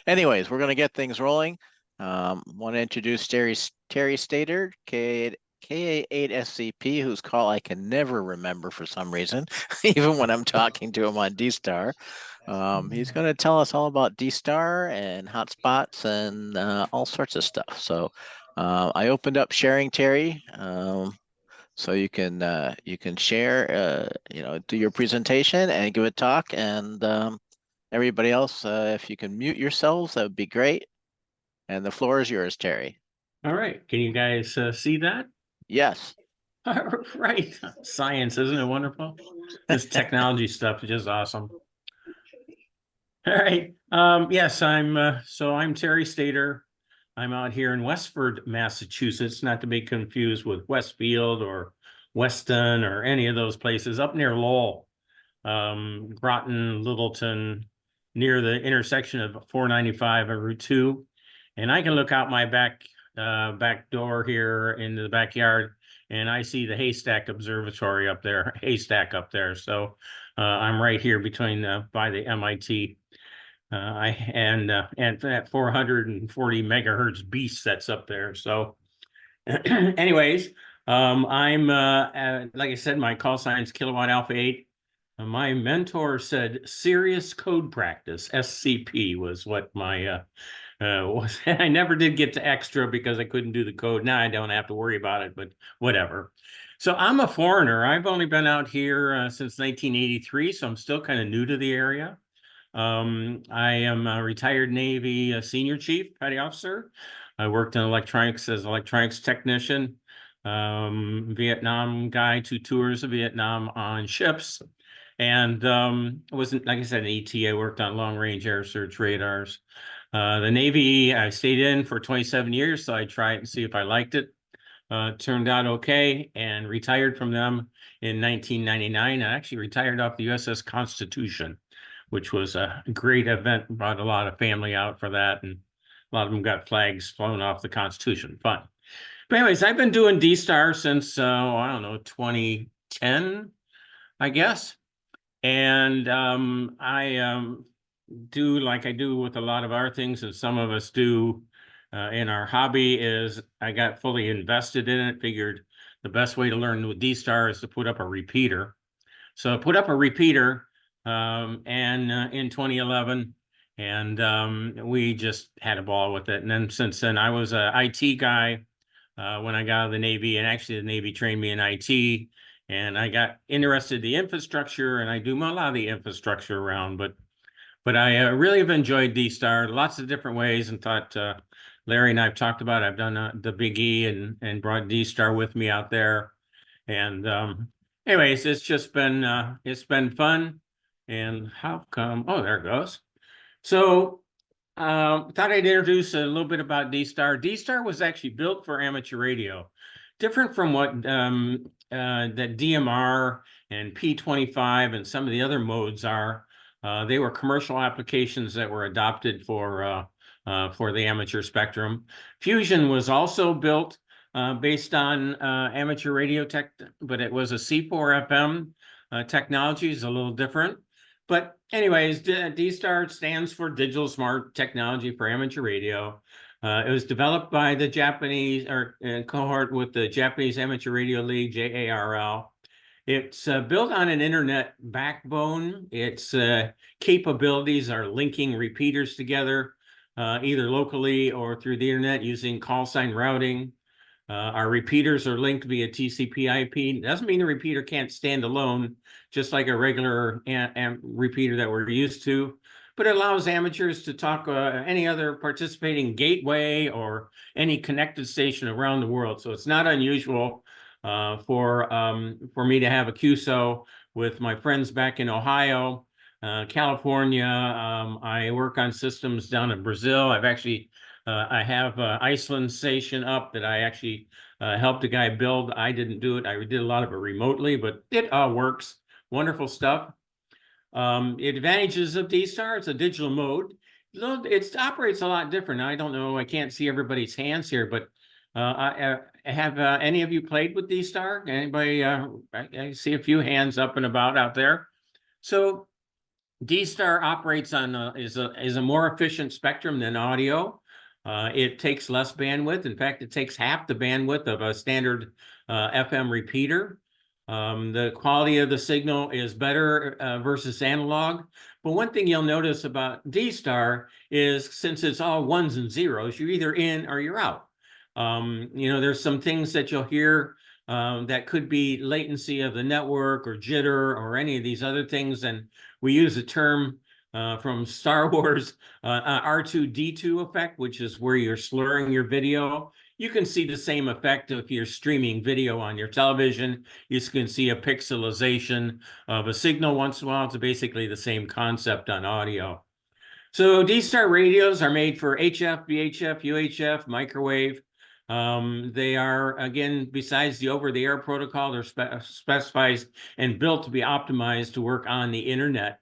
Anyways, we're going to get things rolling. Want to introduce Terry Stader, KA8SCP, whose call I can never remember for some reason, even when I'm talking to him on D-Star. He's going to tell us all about D-Star and hotspots and all sorts of stuff. So I opened up sharing, Terry, so you can share, do your presentation and give a talk, and everybody else, if you can mute yourselves, that would be great. And the floor is yours, Terry. All right. Can you guys see that? Yes. All right. Science, isn't it wonderful? This technology stuff is just awesome. All right. Yes, I'm Terry Stader. I'm out here in Westford, Massachusetts, not to be confused with Westfield or Weston or any of those places, up near Lowell, Groton, Littleton, near the intersection of 495 and Route 2. And I can look out my back door here into the backyard, and I see the Haystack Observatory up there, So I'm right here between by the MIT and that 440 megahertz beast that's up there. So anyways, I'm like I said, my call sign is Kilowatt Alpha 8. My mentor said serious code practice, SCP was what my was. I never did get to extra because I couldn't do the code. Now I don't have to worry about it, but whatever. So I'm a foreigner. I've only been out here since 1983, so I'm still kind of new to the area. I am a retired Navy senior chief, petty officer. I worked in electronics as electronics technician. Vietnam guy, 2 tours of Vietnam on ships. And it wasn't, like I said, an ET. I worked on long range air search radars. The Navy, I stayed in for 27 years, so I tried and see if I liked it. Turned out okay, and retired from them in 1999. I actually retired off the USS Constitution, which was a great event. Brought a lot of family out for that, and a lot of them got flags flown off the Constitution. Fun. But anyways, I've been doing D-Star since, I don't know, 2010, I guess. And I do like I do with a lot of our things, and some of us do in our hobby, is I got fully invested in it, figured the best way to learn with D-Star is to put up a repeater. So I put up a repeater and in 2011, and we just had a ball with it. And then since then, I was an IT guy when I got out of the Navy, and actually the Navy trained me in IT, and I got interested in the infrastructure, and I do a lot of the infrastructure around, but I really have enjoyed D-Star lots of different ways, and thought Larry and I've talked about it. I've done the Big E and brought D-Star with me out there. And anyways, it's just been it's been fun. And how come? Oh, there it goes. So thought I'd introduce a little bit about D-Star. D-Star was actually built for amateur radio, different from what that DMR and P25 and some of the other modes are. They were commercial applications that were adopted for the amateur spectrum. Fusion was also built based on amateur radio tech, but it was a C4 FM technology, is a little different. But anyways, D-Star stands for Digital Smart Technology for Amateur Radio. It was developed by the Japanese, or cohort with the Japanese Amateur Radio League, JARL. It's built on an internet backbone. Its capabilities are linking repeaters together, either locally or through the internet using call sign routing. Our repeaters are linked via TCP/IP. Doesn't mean the repeater can't stand alone, just like a regular repeater that we're used to, but it allows amateurs to talk any other participating gateway or any connected station around the world. So it's not unusual for me to have a QSO with my friends back in Ohio, California. I work on systems down in Brazil. I have Iceland station up that I actually helped a guy build. I didn't do it. I did a lot of it remotely, but it works. Wonderful stuff. Advantages of D-Star, it's a digital mode. It operates a lot different. I don't know, I can't see everybody's hands here, but have any of you played with D-Star? Anybody? I see a few hands up and about out there. So D-Star operates on is a more efficient spectrum than audio. It takes less bandwidth. In fact, it takes half the bandwidth of a standard FM repeater. The quality of the signal is better versus analog. But one thing you'll notice about D-Star is, since it's all ones and zeros, you're either in or you're out. There's some things that you'll hear that could be latency of the network or jitter or any of these other things. And we use a term from Star Wars, R2-D2 effect, which is where you're slurring your video. You can see the same effect if you're streaming video on your television. You can see a pixelization of a signal once in a while. It's basically the same concept on audio. So D-Star radios are made for HF, VHF, UHF, microwave. They are, again, besides the over-the-air protocol, they're specified and built to be optimized to work on the internet.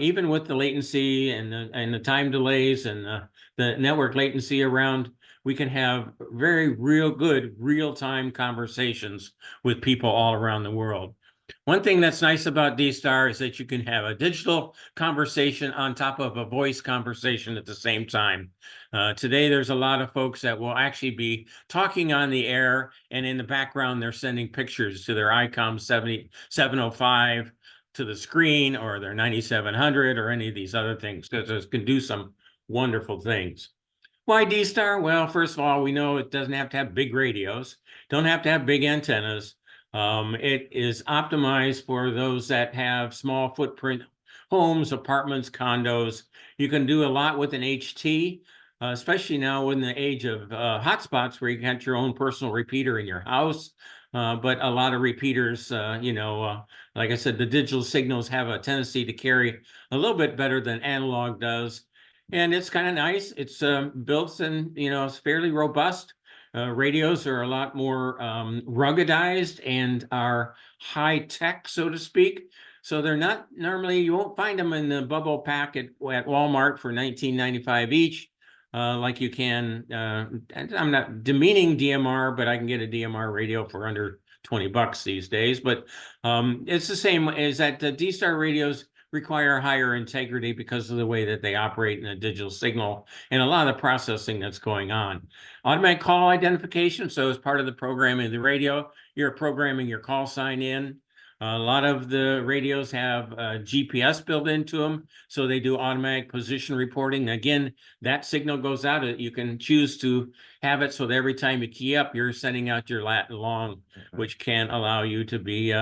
Even with the latency and the time delays and the network latency around, we can have very real-time conversations with people all around the world. One thing that's nice about D-Star is that you can have a digital conversation on top of a voice conversation at the same time. Today, there's a lot of folks that will actually be talking on the air, and in the background, they're sending pictures to their ICOM 705 to the screen, or their 9700, or any of these other things, because it can do some wonderful things. Why D-Star? Well, first of all, we know it doesn't have to have big radios, don't have to have big antennas. It is optimized for those that have small footprint homes, apartments, condos. You can do a lot with an HT, especially now in the age of hotspots where you can have your own personal repeater in your house. But a lot of repeaters, like I said, the digital signals have a tendency to carry a little bit better than analog does. And it's kind of nice. It's built and, it's fairly robust. Radios are a lot more ruggedized and are high tech, so to speak. So they're not normally, you won't find them in the bubble pack at Walmart for $19.95 each, like you can. And I'm not demeaning DMR, but I can get a DMR radio for under $20 these days. But it's the same as that the D-Star radios require higher integrity because of the way that they operate in a digital signal and a lot of the processing that's going on. Automatic call identification. So as part of the programming of the radio, you're programming your call sign in. A lot of the radios have GPS built into them, so they do automatic position reporting. Again, that signal goes out. You can choose to have it so that every time you key up, you're sending out your lat long, which can allow you to be,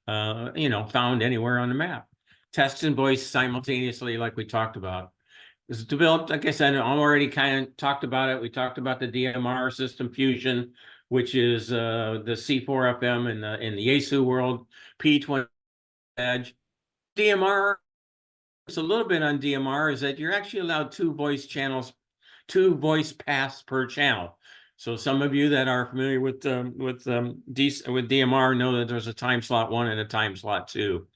found anywhere on the map. Text and voice simultaneously, like we talked about. This is developed, like I said, I already kind of talked about it. We talked about the DMR system Fusion, which is the C4 FM in the Yaesu world, P20 edge. DMR, it's a little bit on DMR, is that you're actually allowed two voice paths per channel. So some of you that are familiar with DMR know that there's a time slot 1 and a time slot 2.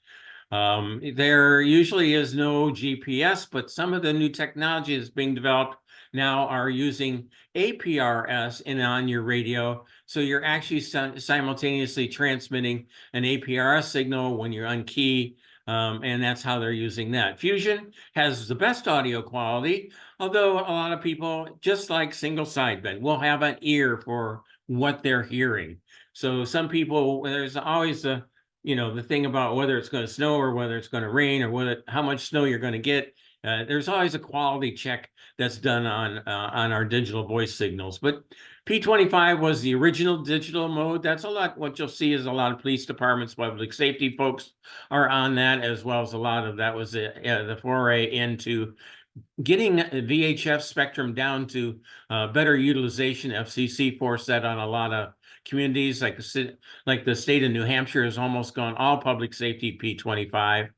There usually is no GPS, but some of the new technology that's being developed now are using APRS on your radio. So you're actually simultaneously transmitting an APRS signal when you're on key, and that's how they're using that. Fusion has the best audio quality, although a lot of people, just like single sideband, will have an ear for what they're hearing. So some people, there's always the thing about whether it's going to snow or whether it's going to rain or how much snow you're going to get. There's always a quality check that's done on our digital voice signals. But P25 was the original digital mode. That's a lot. What you'll see is a lot of police departments, public safety folks are on that, as well as a lot of that was the foray into getting VHF spectrum down to better utilization. FCC forced that on a lot of communities, like the state of New Hampshire has almost gone all public safety P25.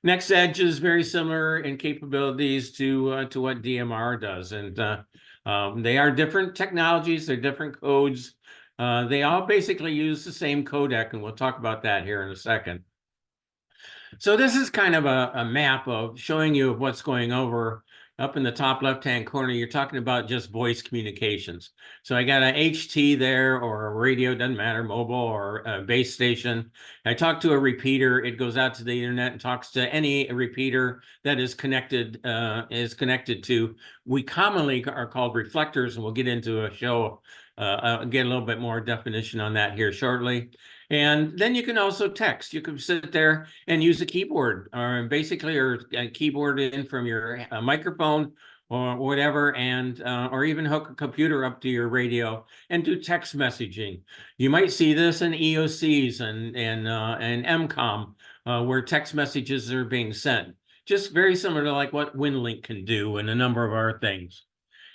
Next Edge is very similar in capabilities to what DMR does, and they are different technologies. They're different codes. They all basically use the same codec, and we'll talk about that here in a second. So this is kind of a map of showing you what's going over up in the top left-hand corner, you're talking about just voice communications. So I got an HT there, or a radio, doesn't matter, mobile or a base station. I talk to a repeater. It goes out to the internet and talks to any repeater that is connected to. We commonly are called reflectors, and we'll get into a show. I'll get a little bit more definition on that here shortly. And then you can also text. You can sit there and use a keyboard, or basically, or a keyboard in from your microphone or whatever, and or even hook a computer up to your radio and do text messaging. You might see this in EOCs and MCOM, where text messages are being sent. Just very similar to like what WinLink can do and a number of our things.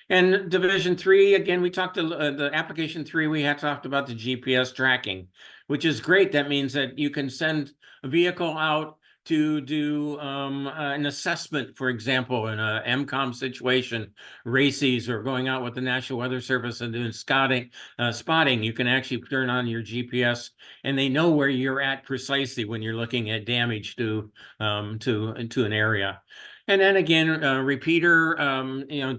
And Division 3, again, we talked to the application 3, we had talked about the GPS tracking, which is great. That means that you can send a vehicle out to do an assessment, for example, in a MCOM situation, RACES, or going out with the National Weather Service and doing spotting. You can actually turn on your GPS, and they know where you're at precisely when you're looking at damage to an area. And then again, repeater,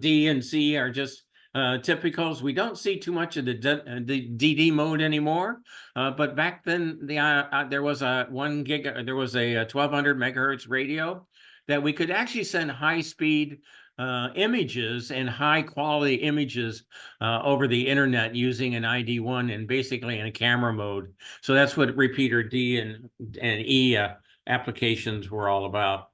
D and C are just typicals. We don't see too much of the DD mode anymore, but back then there was a 1200 megahertz radio that we could actually send high-speed images and high-quality images over the internet using an ID1 and basically in a camera mode. So that's what repeater D and E applications were all about.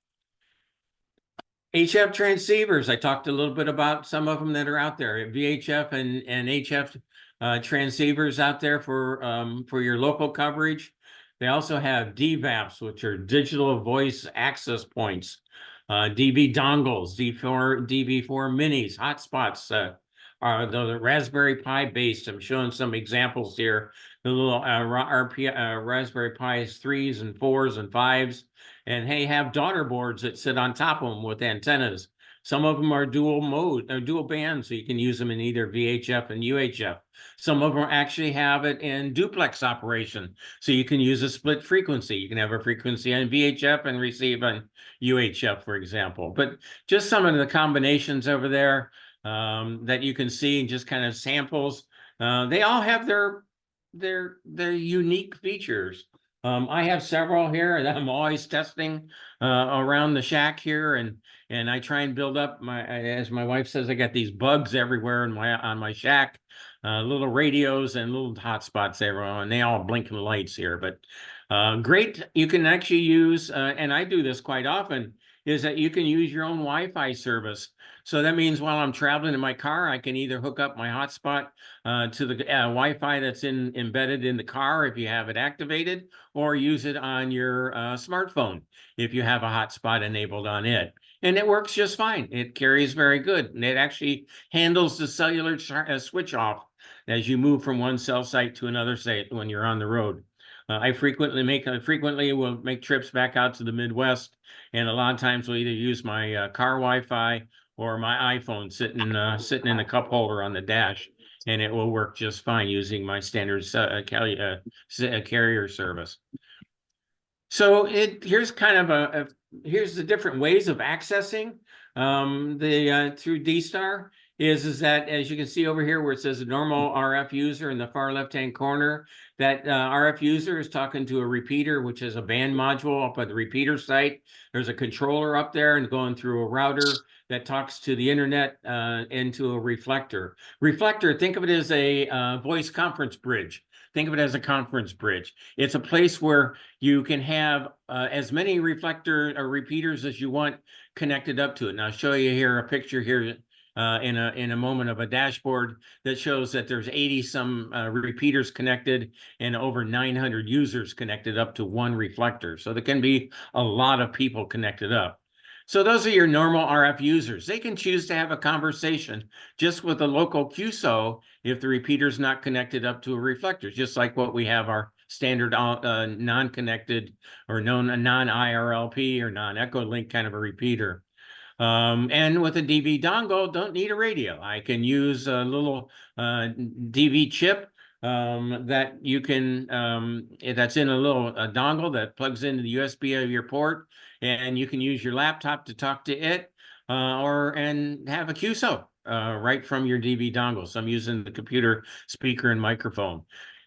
HF transceivers, I talked a little bit about some of them that are out there. VHF and HF transceivers out there for your local coverage. They also have DVAPs, which are digital voice access points, DV dongles, DV4 minis, hotspots, are the Raspberry Pi based. I'm showing some examples here. The little Raspberry Pis 3s and 4s and 5s. And hey, have daughter boards that sit on top of them with antennas. Some of them are dual mode, or dual band, so you can use them in either VHF and UHF. Some of them actually have it in duplex operation, so you can use a split frequency. You can have a frequency on VHF and receive on UHF, for example. But just some of the combinations over there that you can see, and just kind of samples. They all have their unique features. I have several here that I'm always testing around the shack here, and I try and build up as my wife says, I got these bugs everywhere on my shack, little radios and little hotspots everywhere, and they all blinking lights here. But great, you can actually use, and I do this quite often, is that you can use your own Wi-Fi service. So that means while I'm traveling in my car, I can either hook up my hotspot to the Wi-Fi that's embedded in the car if you have it activated, or use it on your smartphone if you have a hotspot enabled on it. And it works just fine. It carries very good. And it actually handles the cellular switch off as you move from one cell site to another site when you're on the road. I frequently will make trips back out to the Midwest, and a lot of times will either use my car Wi-Fi or my iPhone sitting in the cup holder on the dash, and it will work just fine using my standard carrier service. So here's kind of here's the different ways of accessing through D-Star. Is that, as you can see over here where it says a normal RF user in the far left-hand corner, that RF user is talking to a repeater, which is a band module up at the repeater site. There's a controller up there and going through a router that talks to the internet into a reflector. Reflector, think of it as a voice conference bridge. Think of it as a conference bridge. It's a place where you can have as many reflector or repeaters as you want connected up to it. And I'll show you here a picture here in a moment of a dashboard that shows that there's 80 some repeaters connected and over 900 users connected up to one reflector. So there can be a lot of people connected up. So those are your normal RF users. They can choose to have a conversation just with a local QSO if the repeater's not connected up to a reflector, just like what we have our standard non-connected or non-IRLP or non-echo link kind of a repeater. And with a DV dongle, don't need a radio. I can use a little DV chip that you can, that's in a little dongle that plugs into the USB of your port, and you can use your laptop to talk to it. and have a QSO right from your DV dongle. So I'm using the computer speaker and microphone.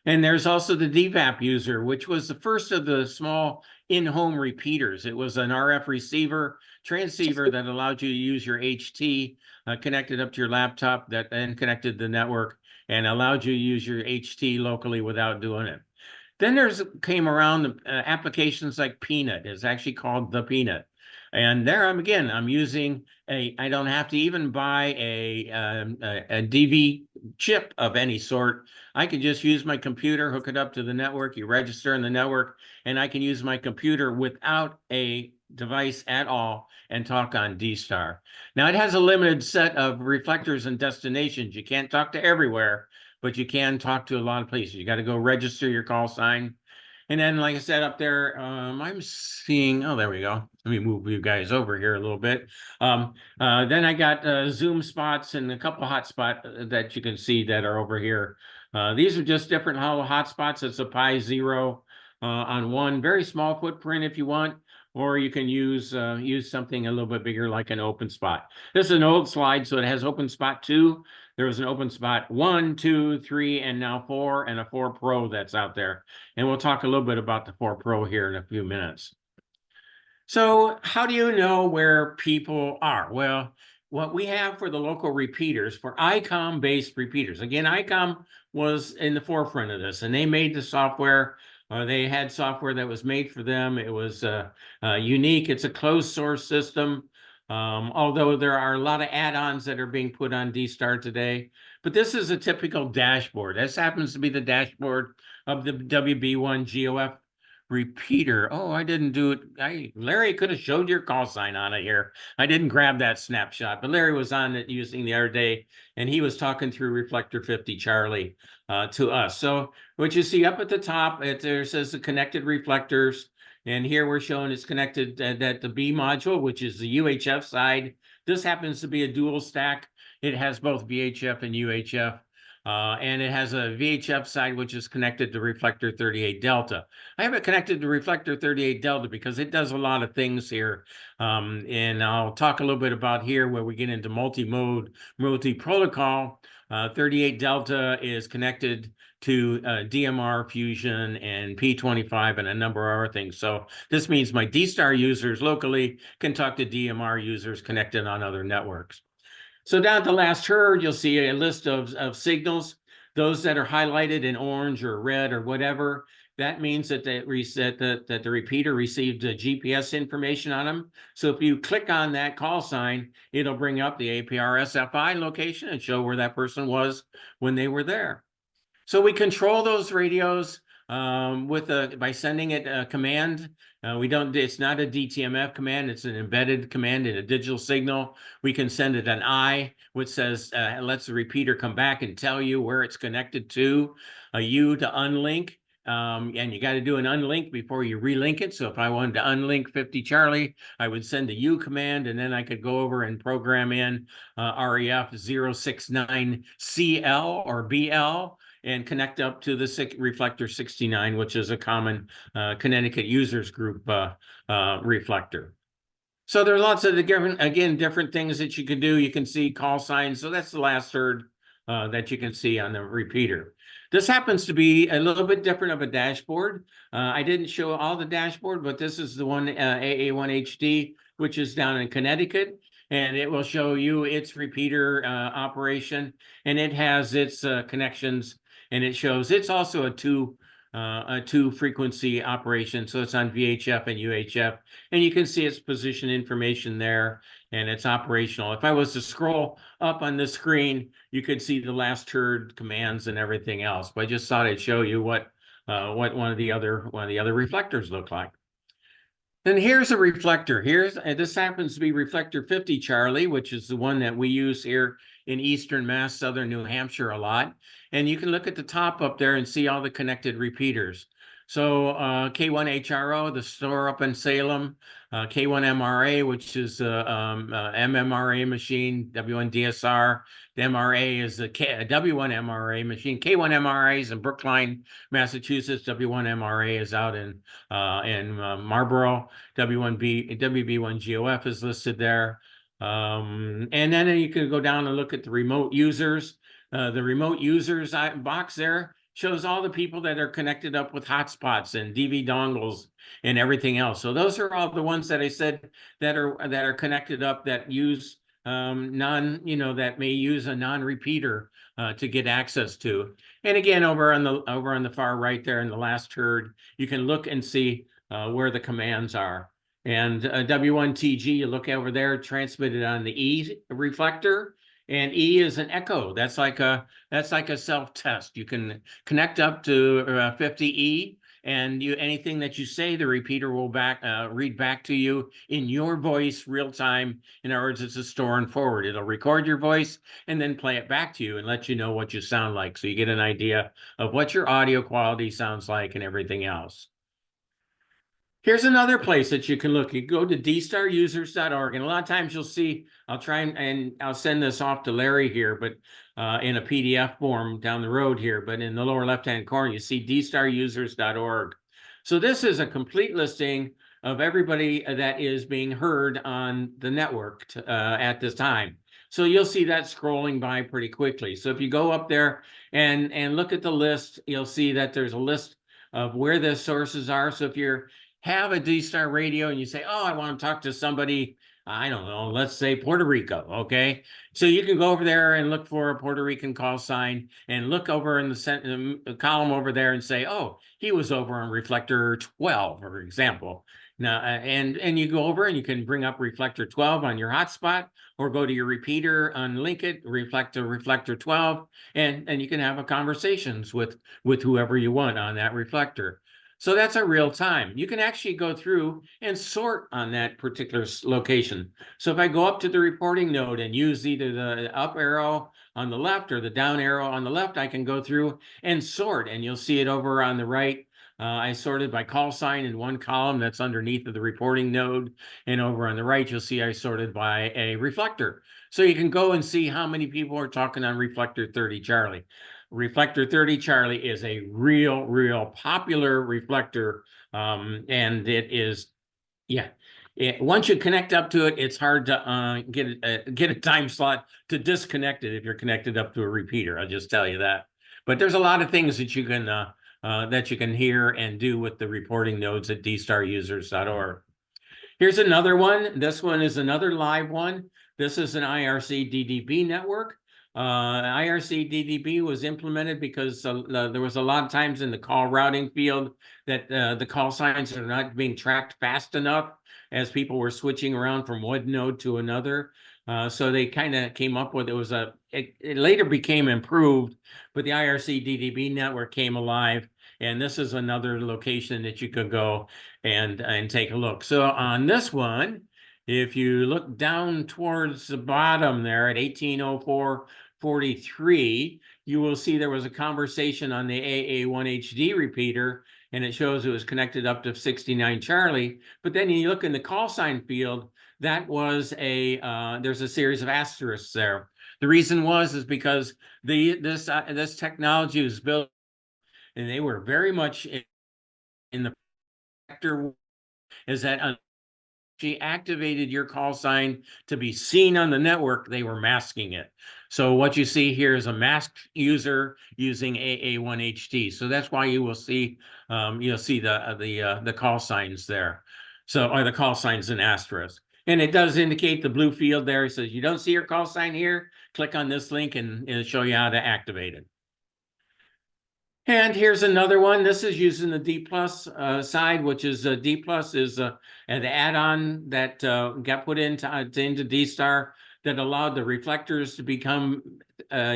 And there's also the DVAP user, which was the first of the small in-home repeaters. It was an RF receiver transceiver that allowed you to use your HT connected up to your laptop that then connected the network and allowed you to use your HT locally without doing it. Then there's came around applications like Peanut. It's actually called the Peanut. And there I'm using I don't have to even buy a DV chip of any sort. I can just use my computer, hook it up to the network, you register in the network, and I can use my computer without a device at all and talk on D-Star. Now it has a limited set of reflectors and destinations. You can't talk to everywhere, but you can talk to a lot of places. You got to go register your call sign. And then, like I said, up there, I'm seeing, oh, there we go. Let me move you guys over here a little bit. Then I got Zoom spots and a couple hotspot that you can see that are over here. These are just different hotspots. It's a Pi 0 on one very small footprint if you want, or you can use something a little bit bigger like an open spot. This is an old slide, so it has open spot 2. There was an open spot 1, 2, 3, and now 4, and a 4 Pro that's out there. And we'll talk a little bit about the 4 Pro here in a few minutes. So how do you know where people are? Well, what we have for the local repeaters, for ICOM-based repeaters, again, ICOM was in the forefront of this, and they made the software. They had software that was made for them. It was unique. It's a closed source system. Although there are a lot of add-ons that are being put on D-Star today. But this is a typical dashboard. This happens to be the dashboard of the WB1 GOF repeater. Oh, I didn't do it. Larry could have showed your call sign on it here. I didn't grab that snapshot, but Larry was on it using the other day, and he was talking through Reflector 50 Charlie to us. So what you see up at the top, there says the connected reflectors. And here we're showing it's connected that the B module, which is the UHF side. This happens to be a dual stack. It has both VHF and UHF. And it has a VHF side, which is connected to Reflector 38 Delta. I have it connected to Reflector 38 Delta because it does a lot of things here. And I'll talk a little bit about here where we get into multi-mode, multi-protocol. 38 Delta is connected to DMR Fusion and P25 and a number of other things. So this means my D-Star users locally can talk to DMR users connected on other networks. So down at the last herd, you'll see a list of signals. Those that are highlighted in orange or red or whatever, that means that the repeater received GPS information on them. So if you click on that call sign, it'll bring up the APR SFI location and show where that person was when they were there. So we control those radios by sending it a command. It's not a DTMF command, it's an embedded command in a digital signal. We can send it an I, which says, lets the repeater come back and tell you where it's connected to, a U to unlink. And you got to do an unlink before you relink it. So if I wanted to unlink 50 Charlie, I would send a U command, and then I could go over and program in REF 069CL or BL and connect up to the Reflector 69, which is a common Connecticut users group reflector. So there are lots of different things that you can do. You can see call signs. So that's the last third that you can see on the repeater. This happens to be a little bit different of a dashboard. I didn't show all the dashboard, but this is the one AA1HD, which is down in Connecticut. And it will show you its repeater operation. And it has its connections. And it shows it's also a two frequency operation. So it's on VHF and UHF. And you can see its position information there, and it's operational. If I was to scroll up on the screen, you could see the last herd commands and everything else. But I just thought I'd show you what one of the other reflectors look like. Then here's a reflector. This happens to be Reflector 50 Charlie, which is the one that we use here in Eastern Mass, Southern New Hampshire a lot. And you can look at the top up there and see all the connected repeaters. So K1HRO, the store up in Salem, K1MRA, which is a MMRA machine, W1DSR. The MRA is a W1MRA machine. K1MRA is in Brookline, Massachusetts. W1MRA is out in Marlboro. WB1 GOF is listed there. And then you can go down and look at the remote users. The remote users box there shows all the people that are connected up with hotspots and DV dongles and everything else. So those are all the ones that I said that are connected up that use that may use a non-repeater to get access to. And again, over on the far right there in the last herd, you can look and see where the commands are. And W1TG, you look over there, transmitted on the E reflector, and E is an echo. That's like a self-test. You can connect up to 50E, and anything that you say, the repeater will read back to you in your voice, real time. In other words, it's a store and forward. It'll record your voice and then play it back to you and let you know what you sound like, so you get an idea of what your audio quality sounds like and everything else. Here's another place that you can look. You go to dstarusers.org, and a lot of times you'll see, I'll try and I'll send this off to Larry here, but in a PDF form down the road here, but in the lower left-hand corner, you see dstarusers.org. So this is a complete listing of everybody that is being heard on the network at this time. So you'll see that scrolling by pretty quickly. So if you go up there and look at the list, you'll see that there's a list of where the sources are. So if you're have a D-Star radio and you say, oh, I want to talk to somebody, I don't know, let's say Puerto Rico, okay? So you can go over there and look for a Puerto Rican call sign and look over in the column over there and say, oh, he was over on reflector 12, for example. Now, and you go over and you can bring up reflector 12 on your hotspot, or go to your repeater, unlink it, reflector 12, and you can have a conversations with whoever you want on that reflector. So that's a real time. You can actually go through and sort on that particular location. So if I go up to the reporting node and use either the up arrow on the left or the down arrow on the left, I can go through and sort, and you'll see it over on the right. I sorted by call sign in one column that's underneath of the reporting node. And over on the right, you'll see I sorted by a reflector. So you can go and see how many people are talking on reflector 30 Charlie. Reflector 30 Charlie is a real popular reflector, and it is, yeah. Once you connect up to it, it's hard to get a time slot to disconnect it if you're connected up to a repeater. I'll just tell you that. But there's a lot of things that you can hear and do with the reporting nodes at dstarusers.org. Here's another one. This one is another live one. This is an IRC DDB network. IRC DDB was implemented because there was a lot of times in the call routing field that the call signs are not being tracked fast enough as people were switching around from one node to another. So they kind of came up with, it later became improved, but the IRC DDB network came alive. And this is another location that you could go and take a look. So on this one, if you look down towards the bottom there at 1804.43, you will see there was a conversation on the AA1HD repeater, and it shows it was connected up to 69 Charlie. But then you look in the call sign field, that was there's a series of asterisks there. The reason is because this technology was built, and they were very much in the sector, is that she activated your call sign to be seen on the network, they were masking it. So what you see here is a masked user using AA1HD. So that's why you will see you'll see the call signs there. So, or the call signs in asterisk. And it does indicate the blue field there. It says you don't see your call sign here, click on this link and it'll show you how to activate it. And here's another one. This is using the D+ side, which is D+ is an add-on that got put into D-Star that allowed the reflectors to become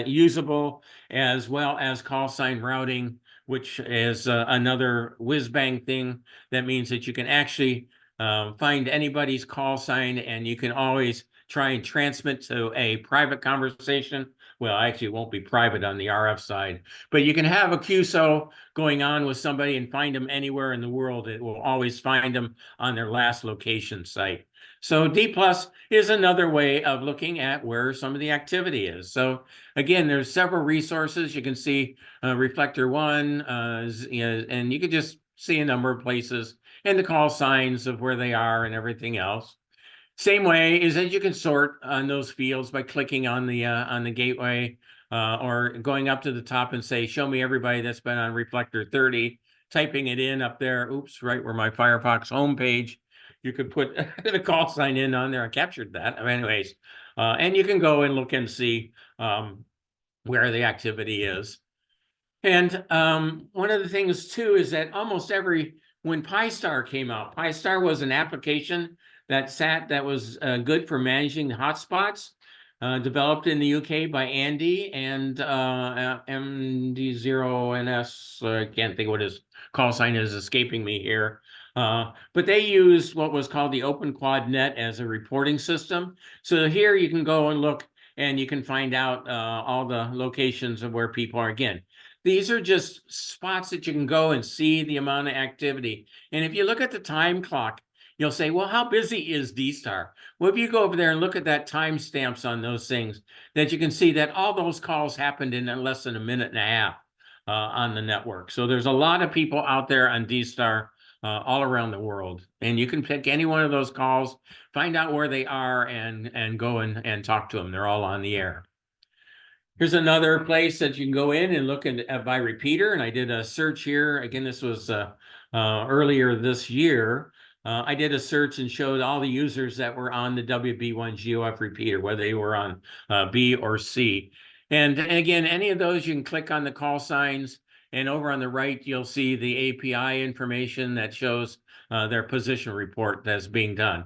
usable, as well as call sign routing, which is another whiz-bang thing. That means that you can actually find anybody's call sign, and you can always try and transmit to a private conversation. Well, actually, it won't be private on the RF side, but you can have a QSO going on with somebody and find them anywhere in the world. It will always find them on their last location site. So D+ is another way of looking at where some of the activity is. So again, there's several resources. You can see Reflector 1, and you can just see a number of places and the call signs of where they are and everything else. Same way is that you can sort on those fields by clicking on the gateway, or going up to the top and say, show me everybody that's been on reflector 30, typing it in up there. Oops, right where my Firefox homepage. You could put the call sign in on there. I captured that. Anyways, and you can go and look and see where the activity is. And one of the things too is that when Pi-Star came out, Pi-Star was an application that was good for managing the hotspots, developed in the UK by Andy and MD0NS. I can't think what his call sign is, escaping me here. But they used what was called the Open Quad Net as a reporting system. So here you can go and look, and you can find out all the locations of where people are. Again, these are just spots that you can go and see the amount of activity. And if you look at the time clock, you'll say, well, how busy is D-Star? Well, if you go over there and look at that timestamps on those things, that you can see that all those calls happened in less than a minute and a half on the network. So there's a lot of people out there on D-Star all around the world. And you can pick any one of those calls, find out where they are, and go and talk to them. They're all on the air. Here's another place that you can go in and look at by repeater. And I did a search here. Again, this was earlier this year. I did a search and showed all the users that were on the WB1 GOF repeater, whether they were on B or C. And again, any of those, you can click on the call signs. And over on the right, you'll see the API information that shows their position report that's being done,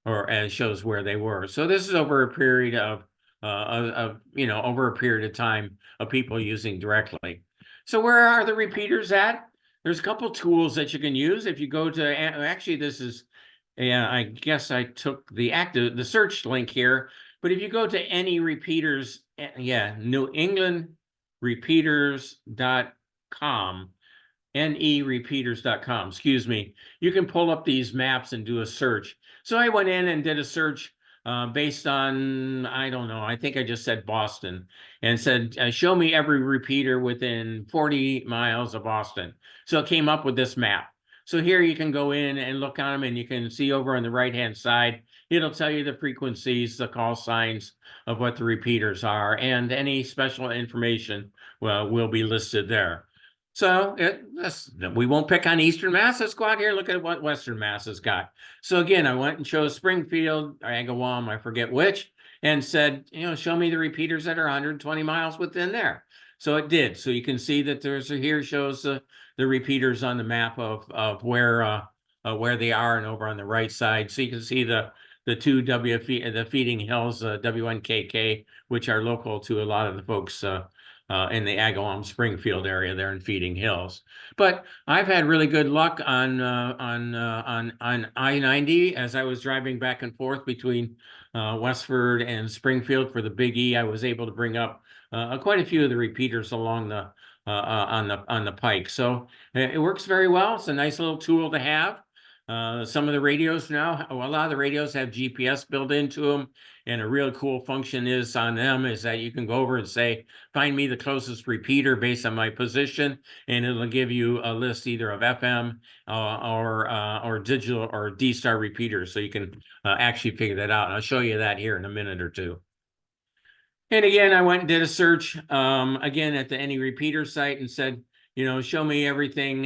or as shows where they were. So this is over a period of over a period of time of people using directly. So where are the repeaters at? There's a couple tools that you can use. If you go to, actually this is, yeah, I guess I took the search link here, but if you go to any repeaters, newenglandrepeaters.com, nerepeaters.com, excuse me, you can pull up these maps and do a search. So I went in and did a search based on, I don't know, I think I just said Boston, and said, show me every repeater within 40 miles of Boston. So it came up with this map. So here you can go in and look on them, and you can see over on the right-hand side, it'll tell you the frequencies, the call signs of what the repeaters are, and any special information will be listed there. So we won't pick on Eastern Mass. Let's go out here and look at what Western Mass has got. So again, I went and chose Springfield or Agawam, I forget which, and said, show me the repeaters that are 120 miles within there. So it did. So you can see that here shows the repeaters on the map of where they are, and over on the right side. So you can see the two the Feeding Hills, WNKK, which are local to a lot of the folks in the Agawam Springfield area there in Feeding Hills. But I've had really good luck on I-90 as I was driving back and forth between Westford and Springfield for the Big E. I was able to bring up quite a few of the repeaters along the on the pike. So it works very well. It's a nice little tool to have. Some of the radios now, a lot of the radios have GPS built into them. And a real cool function is on them is that you can go over and say, find me the closest repeater based on my position, and it'll give you a list either of FM or digital or D-Star repeaters, so you can actually figure that out. And I'll show you that here in a minute or two. And again, I went and did a search again at the Any Repeater site and said, show me everything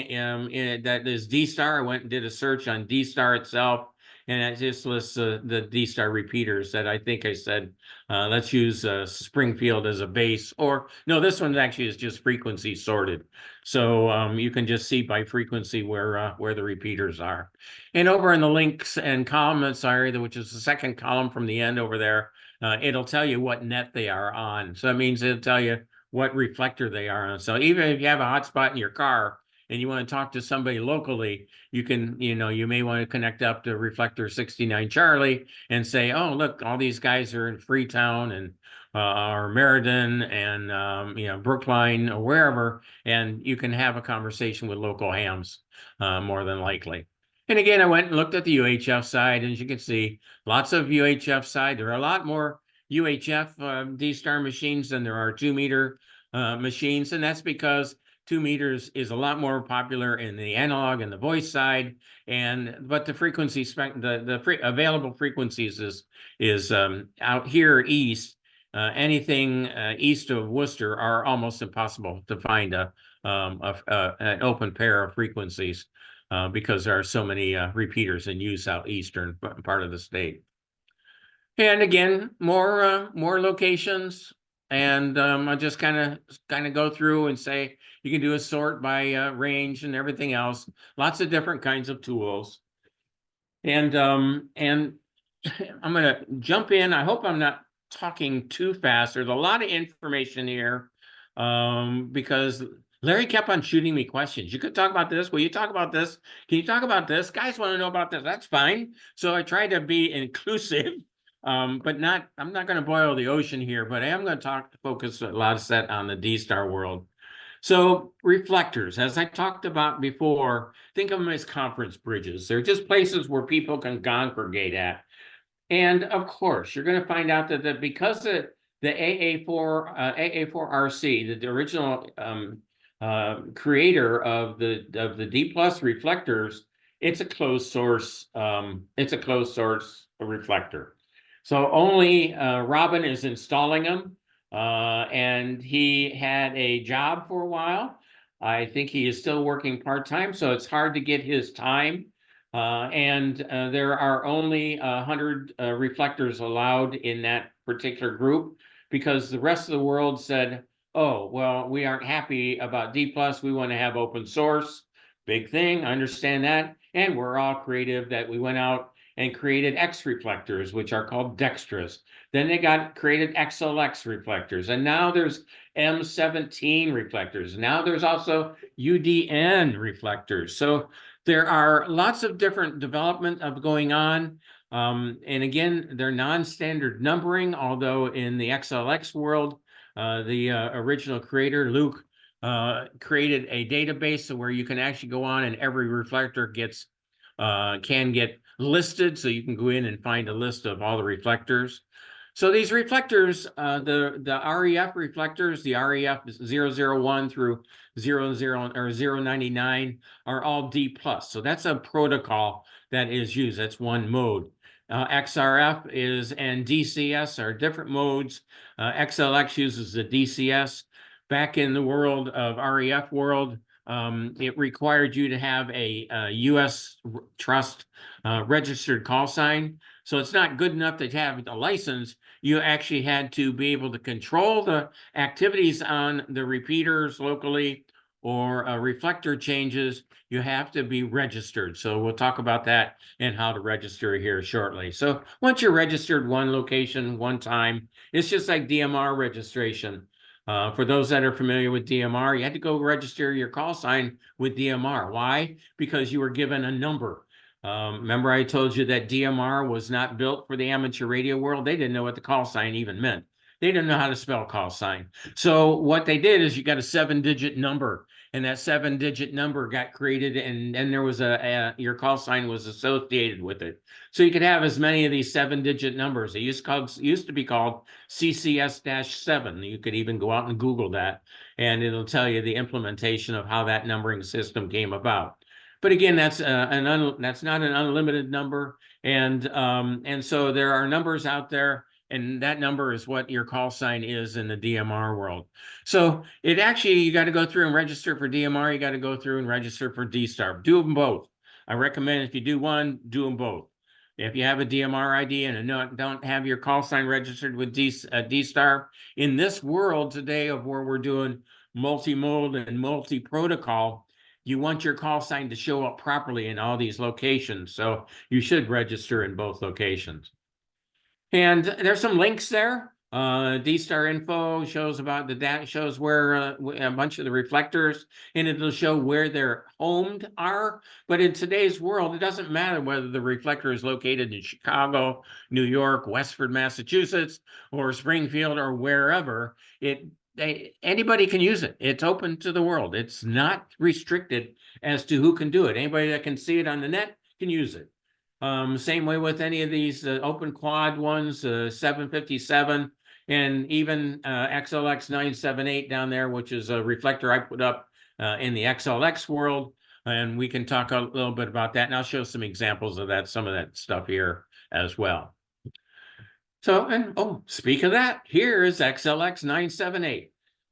that is D-Star. I went and did a search on D-Star itself, and it just lists the D-Star repeaters that I think I said, let's use Springfield as a base. Or no, this one actually is just frequency sorted. So you can just see by frequency where the repeaters are. And over in the links and column, which is the second column from the end over there, it'll tell you what net they are on. So that means it'll tell you what reflector they are on. So even if you have a hotspot in your car and you want to talk to somebody locally, you can, you may want to connect up to reflector 69 Charlie and say, oh, look, all these guys are in Freetown and or Meriden and Brookline or wherever, and you can have a conversation with local hams more than likely. And again, I went and looked at the UHF side, and as you can see, lots of UHF side. There are a lot more UHF D-Star machines than there are 2-meter machines, and that's because 2 meters is a lot more popular in the analog and the voice side, but the frequency available frequencies is out here east. Anything east of Worcester are almost impossible to find an open pair of frequencies because there are so many repeaters in use out eastern part of the state. And again, more locations, and I'll just kind of go through and say you can do a sort by range and everything else. Lots of different kinds of tools, and I'm gonna jump in. I hope I'm not talking too fast. There's a lot of information here because Larry kept on shooting me questions. You could talk about this. Will you talk about this? Can you talk about this? Guys want to know about this. That's fine. So I tried to be inclusive. But I'm not going to boil the ocean here, but I am going to focus a lot of set on the D-Star world. So reflectors, as I talked about before, think of them as conference bridges. They're just places where people can congregate at. And of course, you're going to find out that because the AA4RC, the original creator of the D plus reflectors, it's a closed source reflector. So only Robin is installing them, and he had a job for a while. I think he is still working part-time, so it's hard to get his time. And there are only 100 reflectors allowed in that particular group because the rest of the world said, oh, well, we aren't happy about D+, we want to have open source. Big thing, I understand that. And we're all creative that we went out and created X reflectors, which are called dextrous. Then they created XLX reflectors. And now there's M17 reflectors. Now there's also UDN reflectors. So there are lots of different development going on. And again, they're non-standard numbering, although in the XLX world, the original creator, Luke, created a database where you can actually go on and every reflector can get listed, so you can go in and find a list of all the reflectors. So these reflectors, the REF reflectors, the REF 001 through 099 are all D+. So that's a protocol that is used. That's one mode. XRF and DCS are different modes. XLX uses the DCS. Back in the world of REF world, it required you to have a U.S. Trust registered call sign. So it's not good enough to have a license. You actually had to be able to control the activities on the repeaters locally or reflector changes. You have to be registered. So we'll talk about that and how to register here shortly. So once you're registered one location, one time, it's just like DMR registration. For those that are familiar with DMR, you had to go register your call sign with DMR. Why? Because you were given a number. Remember I told you that DMR was not built for the amateur radio world? They didn't know what the call sign even meant. They didn't know how to spell call sign. So what they did is you got a 7-digit number, and that 7-digit number got created, and then there was your call sign was associated with it. So you could have as many of these 7-digit numbers. It used to be called CCS-7. You could even go out and Google that, and it'll tell you the implementation of how that numbering system came about. But again, that's not an unlimited number, and so there are numbers out there, and that number is what your call sign is in the DMR world. So it actually, you got to go through and register for DMR. You got to go through and register for D-Star. Do them both. I recommend if you do one, do them both. If you have a DMR ID and don't have your call sign registered with D-Star, in this world today of where we're doing multi-mode and multi-protocol, you want your call sign to show up properly in all these locations. So you should register in both locations. And there's some links there. D-Star info shows about the data, shows where a bunch of the reflectors, and it'll show where their homed are. But in today's world, it doesn't matter whether the reflector is located in Chicago, New York, Westford, Massachusetts, or Springfield, or wherever. Anybody can use it. It's open to the world. It's not restricted as to who can do it. Anybody that can see it on the net can use it. Same way with any of these open quad ones, 757, and even XLX 978 down there, which is a reflector I put up in the XLX world. And we can talk a little bit about that. And I'll show some examples of that, some of that stuff here as well. So, and oh, speak of that, here is XLX 978.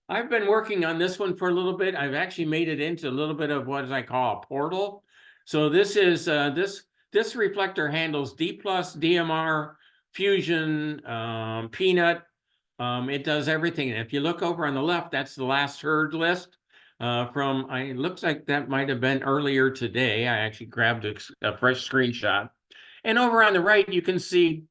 I've been working on this one for a little bit. I've actually made it into a little bit of what I call a portal. So this is this reflector handles D+, DMR, Fusion, Peanut. It does everything. And if you look over on the left, that's the last heard list from, it looks like that might have been earlier today. I actually grabbed a fresh screenshot. And over on the right, you can see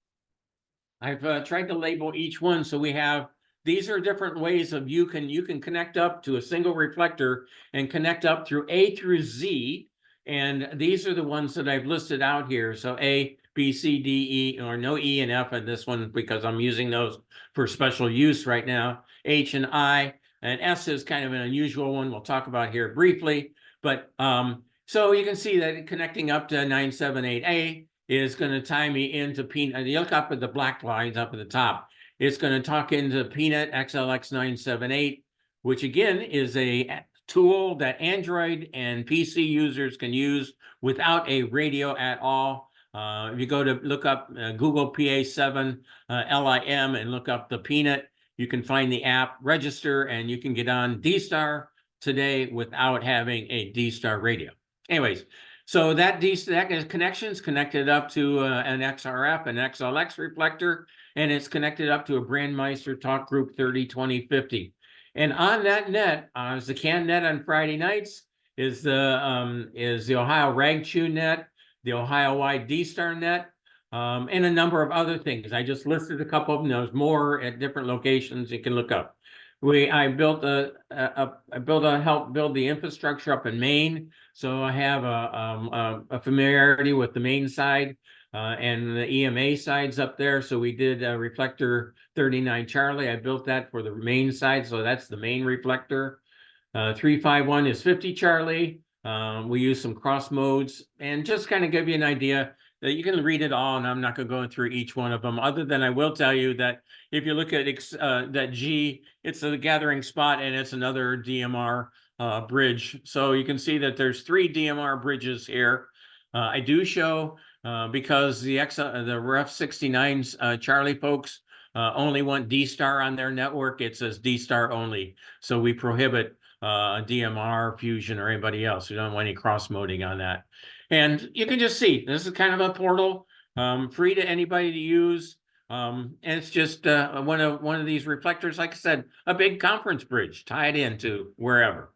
I've tried to label each one. So we have, these are different ways of you can connect up to a single reflector and connect up through A through Z. And these are the ones that I've listed out here. So A, B, C, D, E, or no E and F in this one because I'm using those for special use right now. H and I, and S is kind of an unusual one we'll talk about here briefly. But so you can see that connecting up to 978A is going to tie me into Peanut. You look up at the black lines up at the top. It's going to talk into Peanut XLX 978, which again is a tool that Android and PC users can use without a radio at all. If you go to look up Google PA7 LIM and look up the Peanut, you can find the app, register, and you can get on D-Star today without having a D-Star radio. Anyways, so that connection's connected up to an XRF, an XLX reflector, and it's connected up to a Brandmeister Talk Group 302050. And on that net, as the CAN net on Friday nights, is the Ohio Rag Chew net, the Ohio-wide D-Star net, and a number of other things. I just listed a couple of them. There's more at different locations you can look up. I helped build the infrastructure up in Maine, so I have a familiarity with the Maine side and the EMA sides up there. So we did reflector 39 Charlie. I built that for the Maine side, so that's the main reflector. 351 is 50 Charlie. We use some cross modes, and just kind of give you an idea that you can read it all, and I'm not going to go through each one of them, other than I will tell you that if you look at that G, it's the gathering spot, and it's another DMR bridge. So you can see that there's 3 DMR bridges here. I do show, because the Ref 69's Charlie folks only want D-Star on their network, it says D-Star only. So we prohibit DMR, Fusion, or anybody else. We don't want any cross-moding on that. And you can just see, this is kind of a portal, free to anybody to use. And it's just one of these reflectors, like I said, a big conference bridge tied into wherever.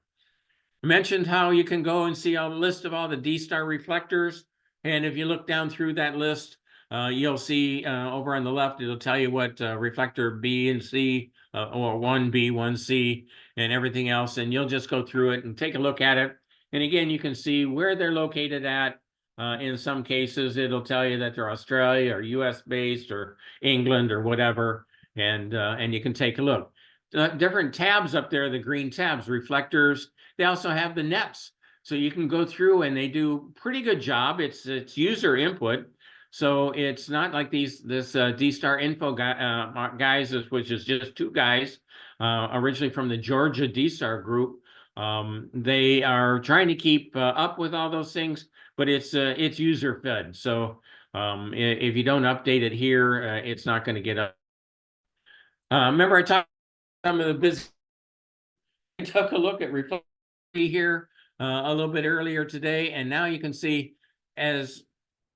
I mentioned how you can go and see a list of all the D-Star reflectors. And if you look down through that list, you'll see over on the left, it'll tell you what reflector B and C, or 1B, 1C, and everything else. And you'll just go through it and take a look at it. And again, you can see where they're located at. In some cases, it'll tell you that they're Australia or US based or England or whatever. And you can take a look. Different tabs up there, the green tabs, reflectors. They also have the nets. So you can go through, and they do pretty good job. It's user input. So it's not like this D-Star info guys, which is just 2 guys, originally from the Georgia D-Star group. They are trying to keep up with all those things, but it's user fed. So if you don't update it here, it's not going to get up. Remember I talked some of the business. I took a look at reflector here a little bit earlier today, and now you can see, as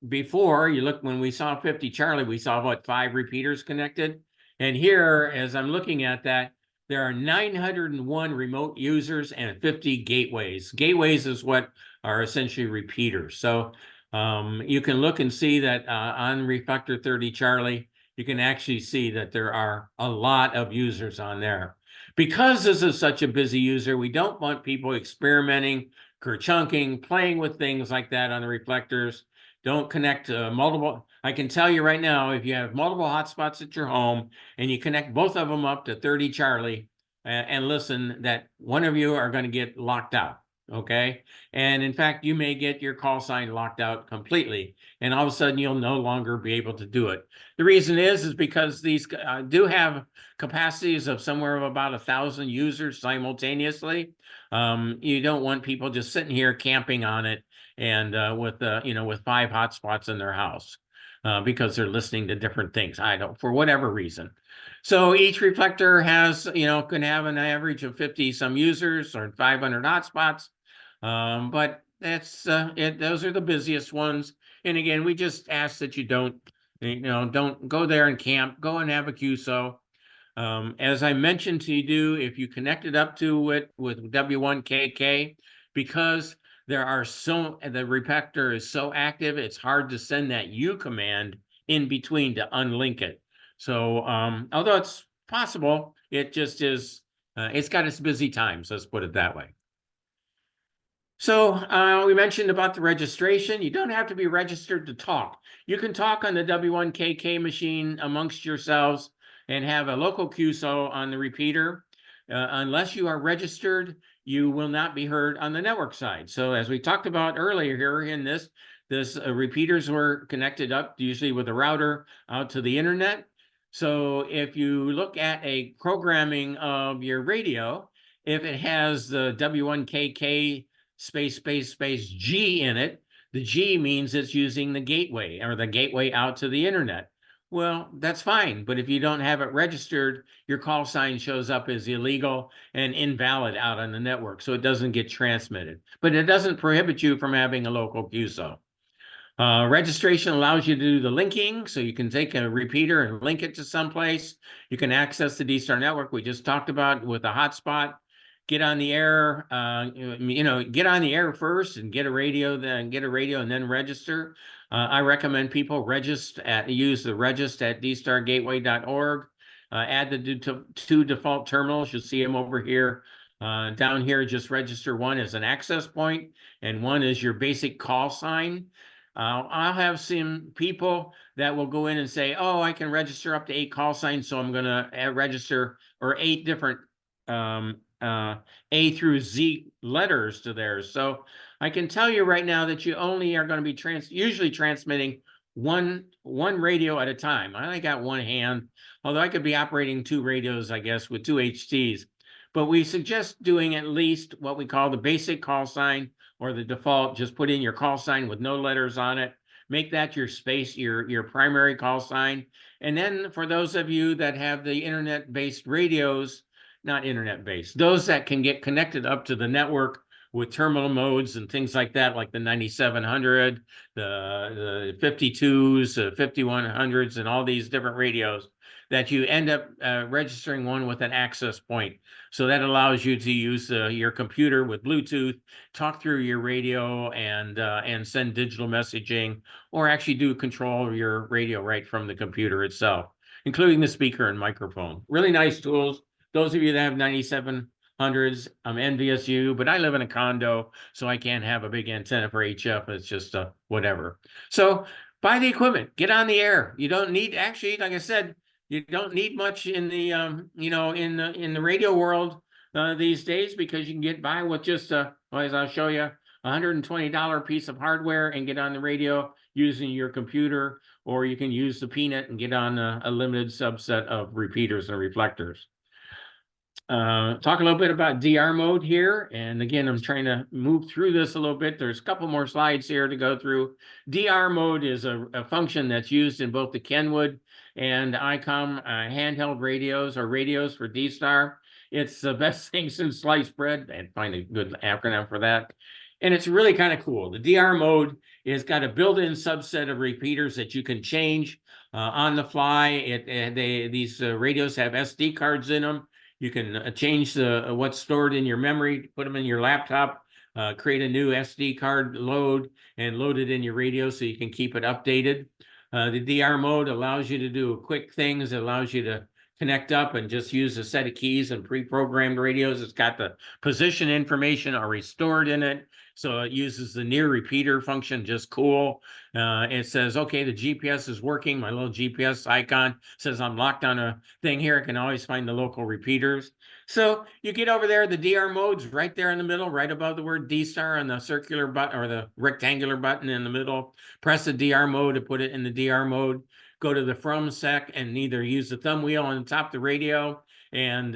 before, you look, when we saw 50 Charlie, we saw what, 5 repeaters connected. And here, as I'm looking at that, there are 901 remote users and 50 gateways. Gateways is what are essentially repeaters. So you can look and see that on reflector 30 Charlie, you can actually see that there are a lot of users on there. Because this is such a busy user, we don't want people experimenting, kerchunking, playing with things like that on the reflectors. Don't connect multiple. I can tell you right now, if you have multiple hotspots at your home and you connect both of them up to 30 Charlie and listen, that one of you are going to get locked out. okay? And in fact, you may get your call sign locked out completely, and all of a sudden you'll no longer be able to do it. The reason is because these do have capacities of somewhere of about 1,000 users simultaneously. You don't want people just sitting here camping on it and with 5 hotspots in their house because they're listening to different things. I don't, for whatever reason. So each reflector has, can have an average of 50 some users or 500 hotspots. But that's those are the busiest ones. And again, we just ask that you don't go there and camp, go and have a QSO. As I mentioned to you, if you connect it up to it with W1KK, because the reflector is so active, it's hard to send that U command in between to unlink it. So although it's possible, it just is, it's got its busy times, let's put it that way. So we mentioned about the registration. You don't have to be registered to talk. You can talk on the W1KK machine amongst yourselves and have a local QSO on the repeater. Unless you are registered, you will not be heard on the network side. So as we talked about earlier here in this repeaters were connected up usually with a router out to the internet. So if you look at a programming of your radio, if it has the W1KK space G in it, the G means it's using the gateway or the gateway out to the internet. Well, that's fine, but if you don't have it registered, your call sign shows up as illegal and invalid out on the network, so it doesn't get transmitted. But it doesn't prohibit you from having a local QSO. Registration allows you to do the linking, so you can take a repeater and link it to someplace. You can access the D-Star network we just talked about with a hotspot. Get on the air, get on the air first and get a radio, and then register. I recommend people use the regist at dstargateway.org. Add the 2 default terminals. You'll see them over here. Down here, just register one as an access point and one is your basic call sign. I'll have some people that will go in and say, oh, I can register up to 8 call signs, so I'm going to register or 8 different A through Z letters to theirs. So I can tell you right now that you only are going to be usually transmitting one radio at a time. I only got one hand, although I could be operating 2 radios, I guess, with 2 HTs. But we suggest doing at least what we call the basic call sign or the default. Just put in your call sign with no letters on it. Make that your primary call sign. And then for those of you that have the internet-based radios, not internet-based, those that can get connected up to the network with terminal modes and things like that, like the 9700, the 52s, 5100s, and all these different radios, that you end up registering one with an access point. So that allows you to use your computer with Bluetooth, talk through your radio, and send digital messaging, or actually do control your radio right from the computer itself, including the speaker and microphone. Really nice tools. Those of you that have 9700s, I'm envious of you, but I live in a condo, so I can't have a big antenna for HF. It's just whatever. So buy the equipment, get on the air. You don't need, actually, like I said, you don't need much in the in the radio world these days, because you can get by with just as I'll show you, $120 piece of hardware and get on the radio using your computer, or you can use the Peanut and get on a limited subset of repeaters and reflectors. Talk a little bit about DR mode here. And again, I'm trying to move through this a little bit. There's a couple more slides here to go through. DR mode is a function that's used in both the Kenwood and ICOM handheld radios, or radios for D-Star. It's the best thing since sliced bread, and find a good acronym for that. And it's really kind of cool. The DR mode has got a built-in subset of repeaters that you can change on the fly. These radios have SD cards in them. You can change what's stored in your memory, put them in your laptop, create a new SD card load, and load it in your radio so you can keep it updated. The DR mode allows you to do quick things. It allows you to connect up and just use a set of keys and pre-programmed radios. It's got the position information already stored in it. So it uses the near repeater function, just cool. It says, okay, the GPS is working. My little GPS icon says I'm locked on a thing here. I can always find the local repeaters. So you get over there, the DR mode's right there in the middle, right above the word D-star on the circular button or the rectangular button in the middle. Press the DR mode to put it in the DR mode. Go to the from sec and either use the thumb wheel on the top of the radio and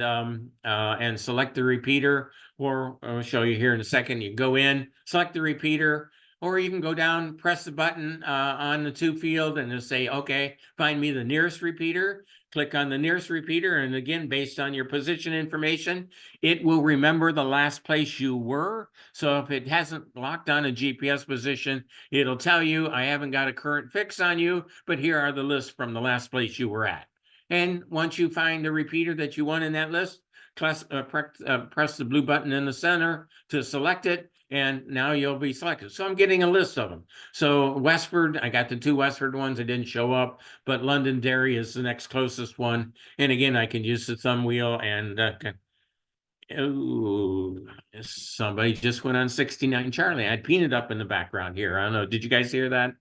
select the repeater, or I'll show you here in a second. You go in, select the repeater, or you can go down, press the button on the to field and just say, okay, find me the nearest repeater. Click on the nearest repeater, and again, based on your position information, it will remember the last place you were. So if it hasn't locked on a GPS position, it'll tell you, I haven't got a current fix on you, but here are the lists from the last place you were at. And once you find the repeater that you want in that list, press the blue button in the center to select it, and now you'll be selected. So I'm getting a list of them. So Westford, I got the 2 Westford ones that didn't show up, but Londonderry is the next closest one. And again, I can use the thumb wheel and oh, somebody just went on 69 Charlie. I had Peanut up in the background here. I don't know. Did you guys hear that?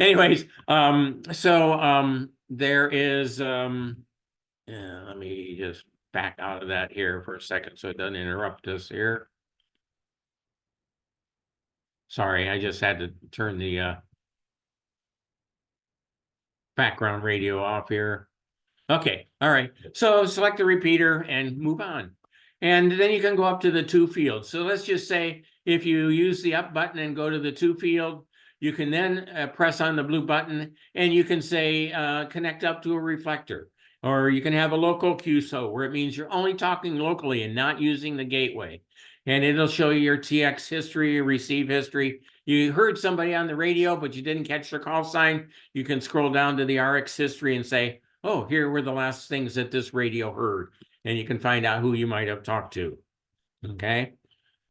Anyways, there is let me just back out of that here for a second so it doesn't interrupt us here. Sorry, I just had to turn the background radio off here. Okay, all right. So select the repeater and move on. And then you can go up to the to field. So let's just say if you use the up button and go to the to field, you can then press on the blue button and you can say connect up to a reflector. Or you can have a local QSO where it means you're only talking locally and not using the gateway. And it'll show you your TX history, your receive history. You heard somebody on the radio, but you didn't catch their call sign. You can scroll down to the RX history and say, oh, here were the last things that this radio heard. And you can find out who you might have talked to. Okay.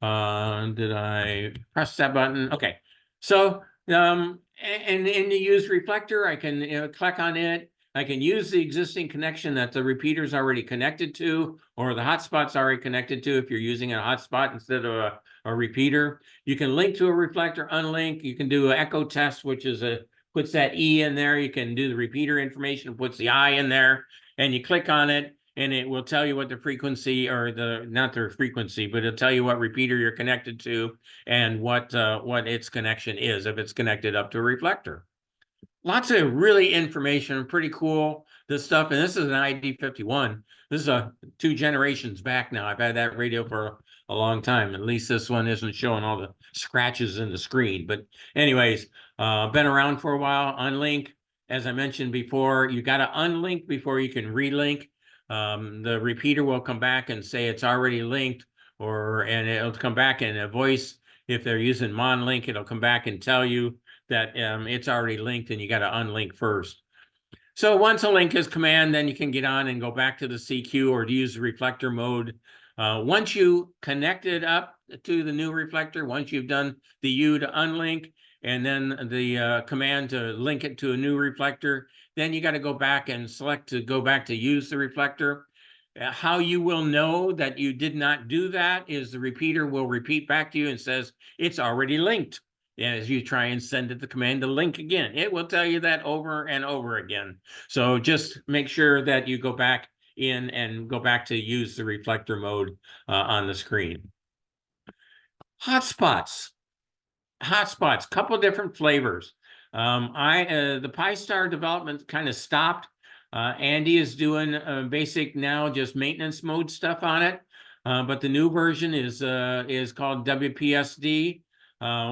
Did I press that button? Okay. So, and to use reflector, I can click on it. I can use the existing connection that the repeater's already connected to, or the hotspot's already connected to if you're using a hotspot instead of a repeater. You can link to a reflector, unlink. You can do an echo test, which is puts that E in there. You can do the repeater information, puts the I in there, and you click on it, and it will tell you what the frequency, or not the frequency, but it'll tell you what repeater you're connected to and what its connection is, if it's connected up to a reflector. Lots of really information, pretty cool, this stuff. And this is an ID51. This is 2 generations back now. I've had that radio for a long time. At least this one isn't showing all the scratches in the screen. But anyways, been around for a while. Unlink, as I mentioned before, you got to unlink before you can relink. The repeater will come back and say it's already linked, and it'll come back in a voice. If they're using Monlink, it'll come back and tell you that it's already linked and you got to unlink first. So once a link is command, then you can get on and go back to the CQ or to use the reflector mode. Once you connect it up to the new reflector, once you've done the U to unlink and then the command to link it to a new reflector, then you got to go back and select to go back to use the reflector. How you will know that you did not do that is the repeater will repeat back to you and says it's already linked. As you try and send it the command to link again, it will tell you that over and over again. So just make sure that you go back in and go back to use the reflector mode on the screen. Hotspots, couple different flavors. The Pi-Star development kind of stopped. Andy is doing basic now, just maintenance mode stuff on it. But the new version is called WPSD.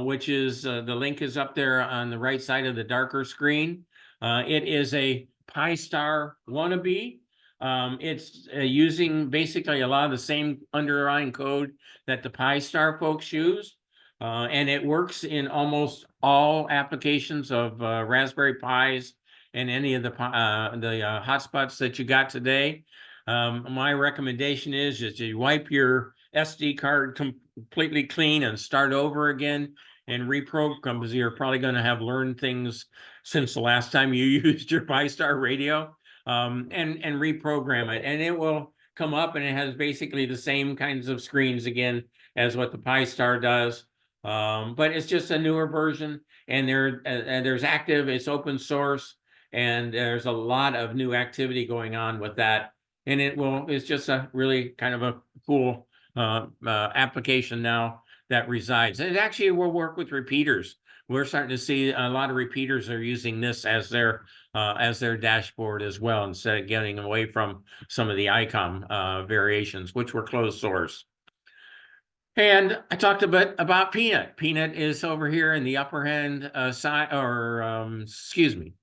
Which is the link is up there on the right side of the darker screen. It is a Pi-Star wannabe. It's using basically a lot of the same underlying code that the Pi-Star folks use. And it works in almost all applications of Raspberry Pis and any of the hotspots that you got today. My recommendation is you wipe your SD card completely clean and start over again and reprogram, because you're probably going to have learned things since the last time you used your Pi-Star radio. and reprogram it, and it will come up, and it has basically the same kinds of screens again as what the Pi-Star does. But it's just a newer version, and there's active, it's open source, and there's a lot of new activity going on with that. And it's just a really kind of a cool application now that resides. And it actually will work with repeaters. We're starting to see a lot of repeaters are using this as their dashboard as well, instead of getting away from some of the ICOM variations, which were closed source. And I talked a bit about Peanut. Peanut is over here in the upper hand side, or excuse me.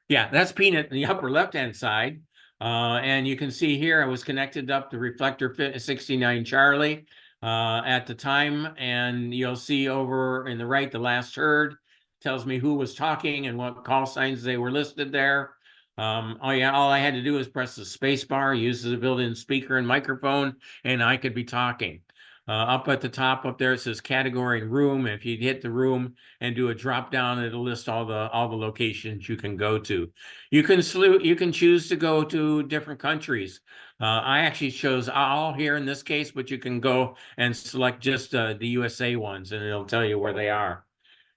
Yeah, that's Peanut in the upper left-hand side. And you can see here I was connected up to reflector 69 Charlie at the time. And you'll see over in the right, the last heard tells me who was talking and what call signs they were listed there. All I had to do was press the space bar, use the built-in speaker and microphone, and I could be talking. Up at the top up there, it says category and room. If you hit the room and do a drop down, it'll list all the locations you can go to. You can choose to go to different countries. I actually chose all here in this case, but you can go and select just the USA ones, and it'll tell you where they are.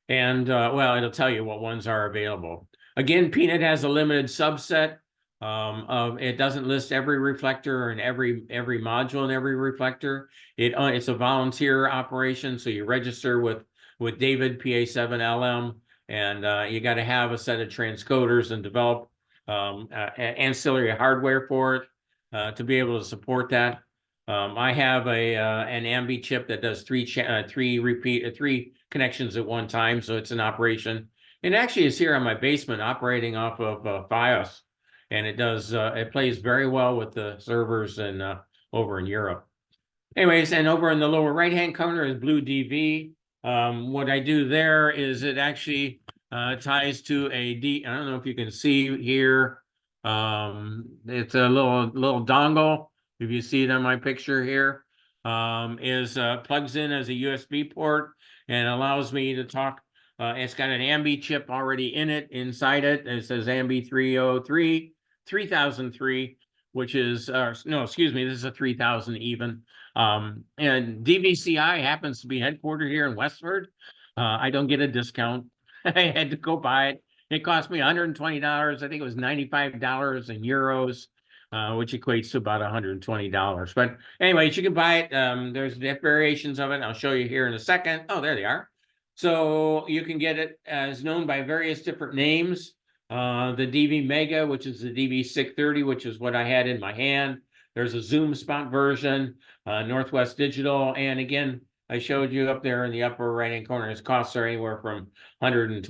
And well, it'll tell you what ones are available. Again, Peanut has a limited subset. It doesn't list every reflector and every module and every reflector. It's a volunteer operation, so you register with David PA7LM, and you got to have a set of transcoders and develop ancillary hardware for it to be able to support that. I have an Ambi chip that does three connections at one time, so it's an operation. And actually, it's here on my basement operating off of FiOS. And it plays very well with the servers and over in Europe. Anyways, and over in the lower right-hand corner is Blue DV. What I do there is it actually ties to I don't know if you can see here. It's a little dongle. If you see it on my picture here, plugs in as a USB port and allows me to talk. It's got an Ambi chip already in it, inside it. It says Ambi 3003, which is, no, excuse me, this is a 3000 even. And DVCI happens to be headquartered here in Westford. I don't get a discount. I had to go buy it. It cost me $120. I think it was $95 in euros, which equates to about $120. But anyways, you can buy it. There's variations of it. I'll show you here in a second. Oh, there they are. So you can get it as known by various different names. The DV Mega, which is the DV630, which is what I had in my hand. There's a Zoom Spot version, Northwest Digital, and again, I showed you up there in the upper right-hand corner. Its costs are anywhere from $120 to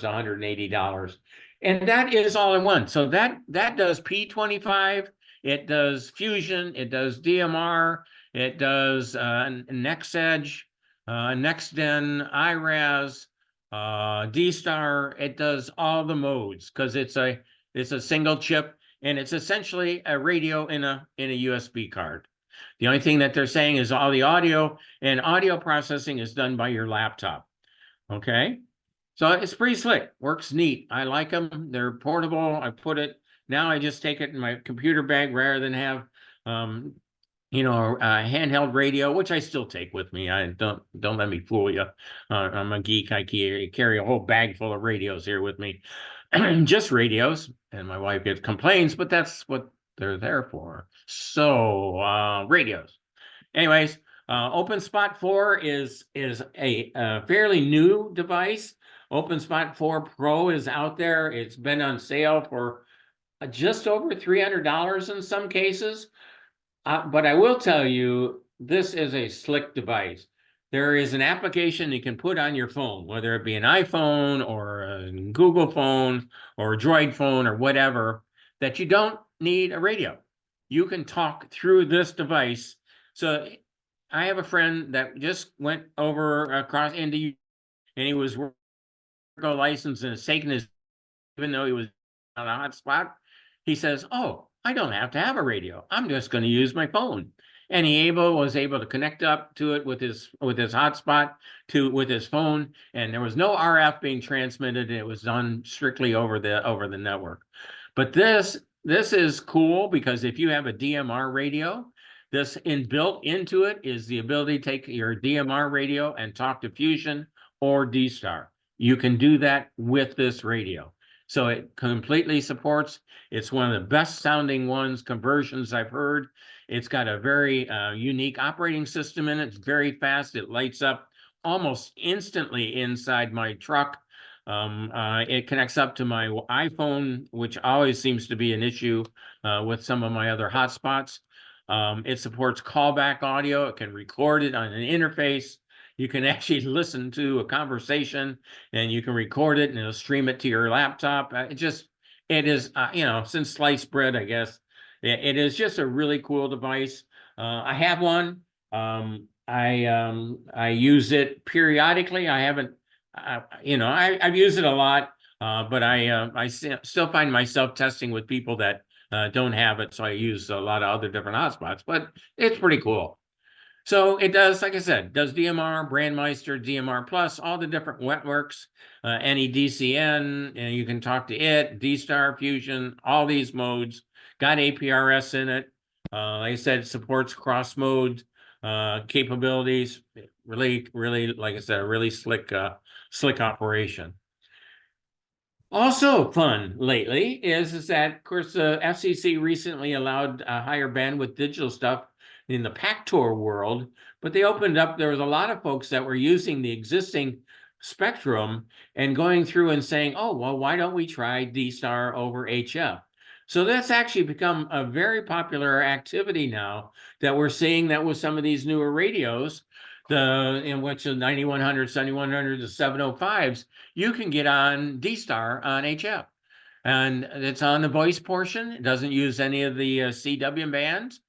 $180. And that is all in one. So that does P25, it does Fusion, it does DMR, it does NextEdge, NextDen, IRAS, D-Star. It does all the modes because it's a single chip, and it's essentially a radio in a USB card. The only thing that they're saying is all the audio and audio processing is done by your laptop. Okay, so it's pretty slick, works neat. I like them. They're portable. Now I just take it in my computer bag rather than have a handheld radio, which I still take with me. I don't let me fool you. I'm a geek. I carry a whole bag full of radios here with me. Just radios, and my wife gets complaints, but that's what they're there for. So radios. Anyways, OpenSpot 4 is a fairly new device. OpenSpot 4 Pro is out there. It's been on sale for just over $300 in some cases. But I will tell you, this is a slick device. There is an application you can put on your phone, whether it be an iPhone or a Google phone or a Droid phone or whatever, that you don't need a radio. You can talk through this device. So I have a friend that just went over across India, and he was working license and has taken his, even though he was on a hotspot, he says, "Oh, I don't have to have a radio. I'm just going to use my phone." And he was able to connect up to it with his hotspot with his phone, and there was no RF being transmitted. It was done strictly over the network. But this this is cool because if you have a DMR radio, this inbuilt into it is the ability to take your DMR radio and talk to Fusion or D-Star. You can do that with this radio. So it completely supports. It's one of the best sounding conversions I've heard. It's got a very unique operating system in it. It's very fast. It lights up almost instantly inside my truck. It connects up to my iPhone, which always seems to be an issue with some of my other hotspots. It supports callback audio. It can record it on an interface. You can actually listen to a conversation and you can record it and it'll stream it to your laptop. It is, since sliced bread, I guess, it is just a really cool device. I have one. I use it periodically. I haven't, I've used it a lot, but I still find myself testing with people that don't have it. So I use a lot of other different hotspots, but it's pretty cool. So it does, like I said, does DMR, Brandmeister, DMR Plus, all the different networks, any DCN, and you can talk to it, D-Star, Fusion, all these modes, got APRS in it. Like I said, supports cross mode capabilities. Really, really, like I said, a really slick operation. Also fun lately is that, of course, the FCC recently allowed higher bandwidth digital stuff in the PAC-Tor world, but they opened up, there was a lot of folks that were using the existing spectrum and going through and saying, oh, well, why don't we try D-Star over HF? So that's actually become a very popular activity now that we're seeing that with some of these newer radios, in which the 9100, 7100, the 705s, you can get on D-Star on HF. And it's on the voice portion. It doesn't use any of the CW bands.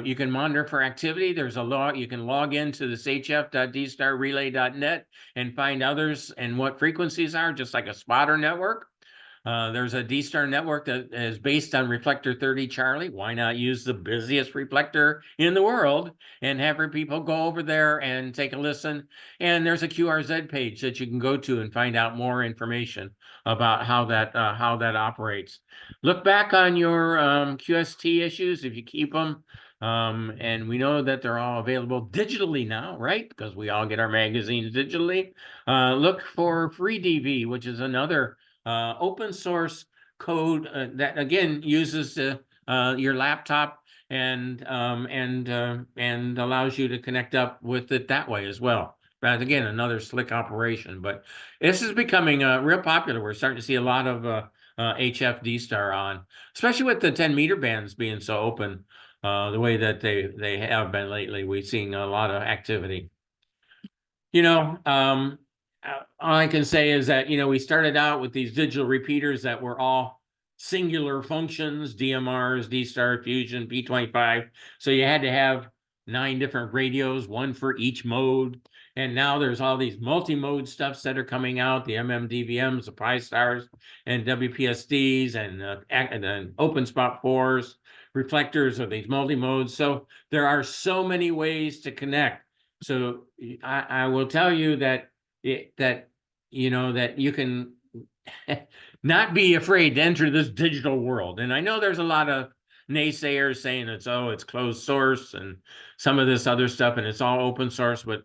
You can monitor for activity. There's a log. You can log into this hf.dstarrelay.net and find others and what frequencies are, just like a spotter network. There's a D-Star network that is based on Reflector 30 Charlie. Why not use the busiest reflector in the world and have people go over there and take a listen? And there's a QRZ page that you can go to and find out more information about how that operates. Look back on your QST issues if you keep them. And we know that they're all available digitally now, right? Because we all get our magazines digitally. Look for FreeDV, which is another open source code that again uses your laptop and allows you to connect up with it that way as well. But again, another slick operation. But this is becoming real popular. We're starting to see a lot of HF D-Star on, especially with the 10-meter bands being so open the way that they have been lately. We've seen a lot of activity. All I can say is that, we started out with these digital repeaters that were all singular functions, DMRs, D-Star, Fusion, P25. So you had to have 9 different radios, one for each mode. And now there's all these multi-mode stuffs that are coming out, the MMDVMs, the Pi-Stars, and WPSDs, and open spot 4s, reflectors of these multi-modes. So there are so many ways to connect. So I will tell you that that you can not be afraid to enter this digital world. And I know there's a lot of naysayers saying it's closed source and some of this other stuff, and it's all open source. But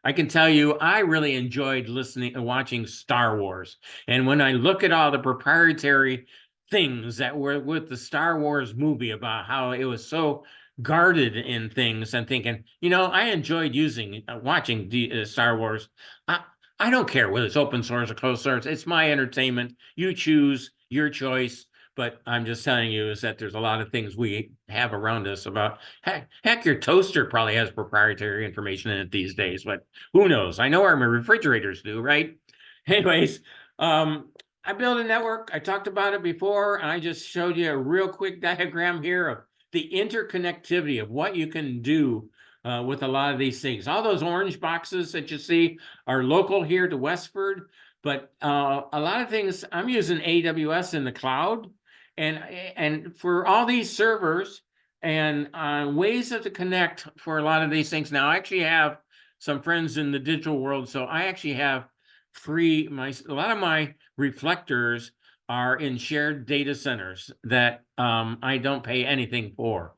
I can tell you, I really enjoyed listening and watching Star Wars. And when I look at all the proprietary things that were with the Star Wars movie about how it was so guarded in things and thinking, I enjoyed watching Star Wars. I don't care whether it's open source or closed source. It's my entertainment. You choose your choice. But I'm just telling you is that there's a lot of things we have around us about, heck, your toaster probably has proprietary information in it these days, but who knows? I know our refrigerators do, right? Anyways, I built a network. I talked about it before, and I just showed you a real quick diagram here of the interconnectivity of what you can do with a lot of these things. All those orange boxes that you see are local here to Westford, but a lot of things, I'm using AWS in the cloud, and for all these servers and ways to connect for a lot of these things. Now, I actually have some friends in the digital world, so I actually have a lot of my reflectors are in shared data centers that I don't pay anything for.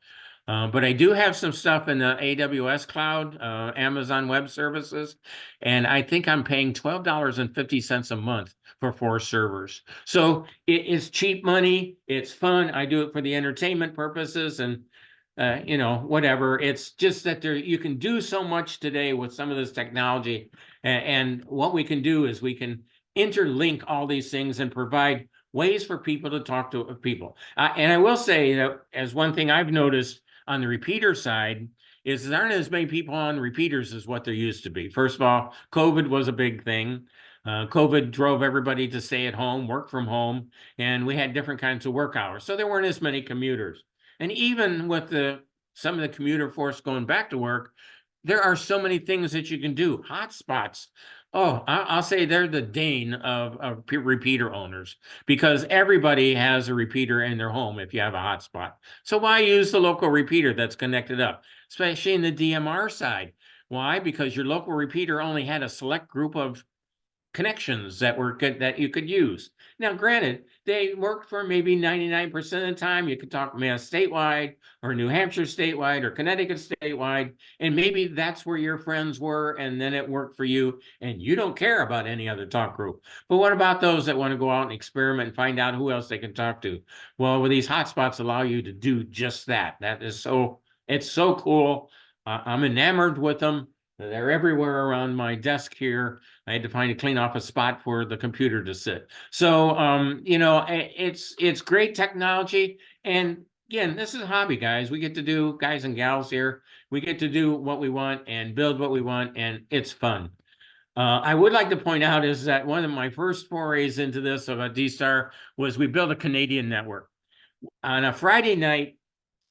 But I do have some stuff in the AWS cloud, Amazon Web Services, and I think I'm paying $12.50 a month for 4 servers. So it is cheap money. It's fun. I do it for the entertainment purposes and you know, whatever. It's just that you can do so much today with some of this technology. And what we can do is we can interlink all these things and provide ways for people to talk to people. And I will say that as one thing I've noticed on the repeater side is there aren't as many people on repeaters as what there used to be. First of all, COVID was a big thing. COVID drove everybody to stay at home, work from home, and we had different kinds of work hours. So there weren't as many commuters. And even with some of the commuter force going back to work, there are so many things that you can do. Hotspots. Oh, I'll say they're the Dane of repeater owners because everybody has a repeater in their home if you have a hotspot. So why use the local repeater that's connected up, especially in the DMR side? Why? Because your local repeater only had a select group of connections that were good that you could use. Now, granted, they worked for maybe 99% of the time. You could talk Mass statewide or New Hampshire statewide or Connecticut statewide, and maybe that's where your friends were, and then it worked for you, and you don't care about any other talk group. But what about those that want to go out and experiment and find out who else they can talk to? Well, well, these hotspots allow you to do just that. It's so cool. I'm enamored with them. They're everywhere around my desk here. I had to find a clean off a spot for the computer to sit. So, you know, it's great technology. And again, this is a hobby, guys. We get to do, guys and gals here, we get to do what we want and build what we want, and it's fun. I would like to point out is that one of my first forays into this of a D-Star was we built a Canadian network. On a Friday night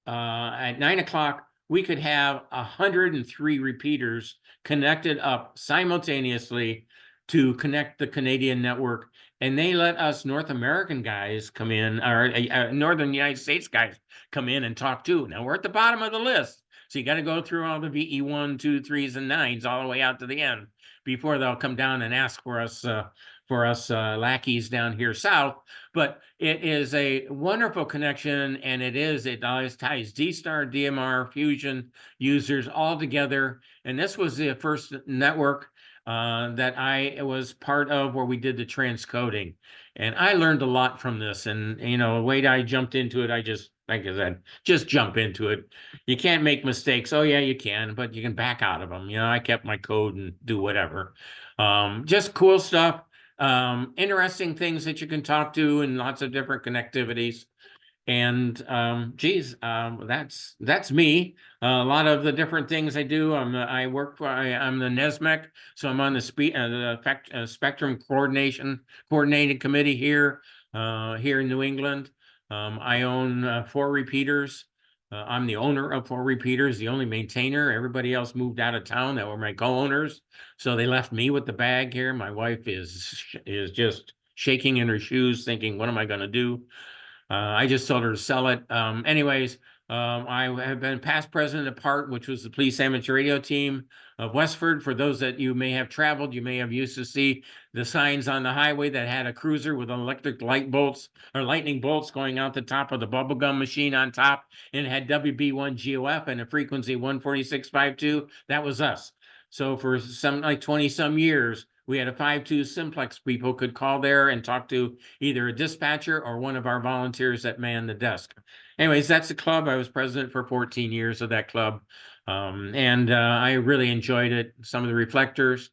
at 9 o'clock, we could have 103 repeaters connected up simultaneously to connect the Canadian network. And they let us North American guys come in, or Northern United States guys come in and talk too. Now we're at the bottom of the list. So you got to go through all the VE1, 2, 3s, and 9s all the way out to the end before they'll come down and ask for us lackeys down here south. But it is a wonderful connection, and it always ties D-Star, DMR, Fusion users all together. And this was the first network that I was part of where we did the transcoding. And I learned a lot from this. And, you know, the way I jumped into it, like I said, just jump into it. You can't make mistakes. Oh, yeah, you can, but you can back out of them. You know, I kept my code and do whatever. Just cool stuff. Interesting things that you can talk to and lots of different connectivities. And that's me. A lot of the different things I do. I'm the NESMEC, so I'm on the Spectrum Coordinating Committee here in New England. I own 4 repeaters. I'm the owner of 4 repeaters, the only maintainer. Everybody else moved out of town that were my co-owners. So they left me with the bag here. My wife is just shaking in her shoes thinking, what am I going to do? I just told her to sell it. I have been past president of PART, which was the police amateur radio team of Westford. For those that you may have traveled, you may have used to see the signs on the highway that had a cruiser with electric light bolts or lightning bolts going out the top of the bubblegum machine on top, and it had WB1 GOF and a frequency 146.52. That was us. So for some like 20 some years, we had a 5.2 simplex people could call there and talk to either a dispatcher or one of our volunteers that manned the desk. Anyways, that's the club. I was president for 14 years of that club. I really enjoyed it. Some of the reflectors.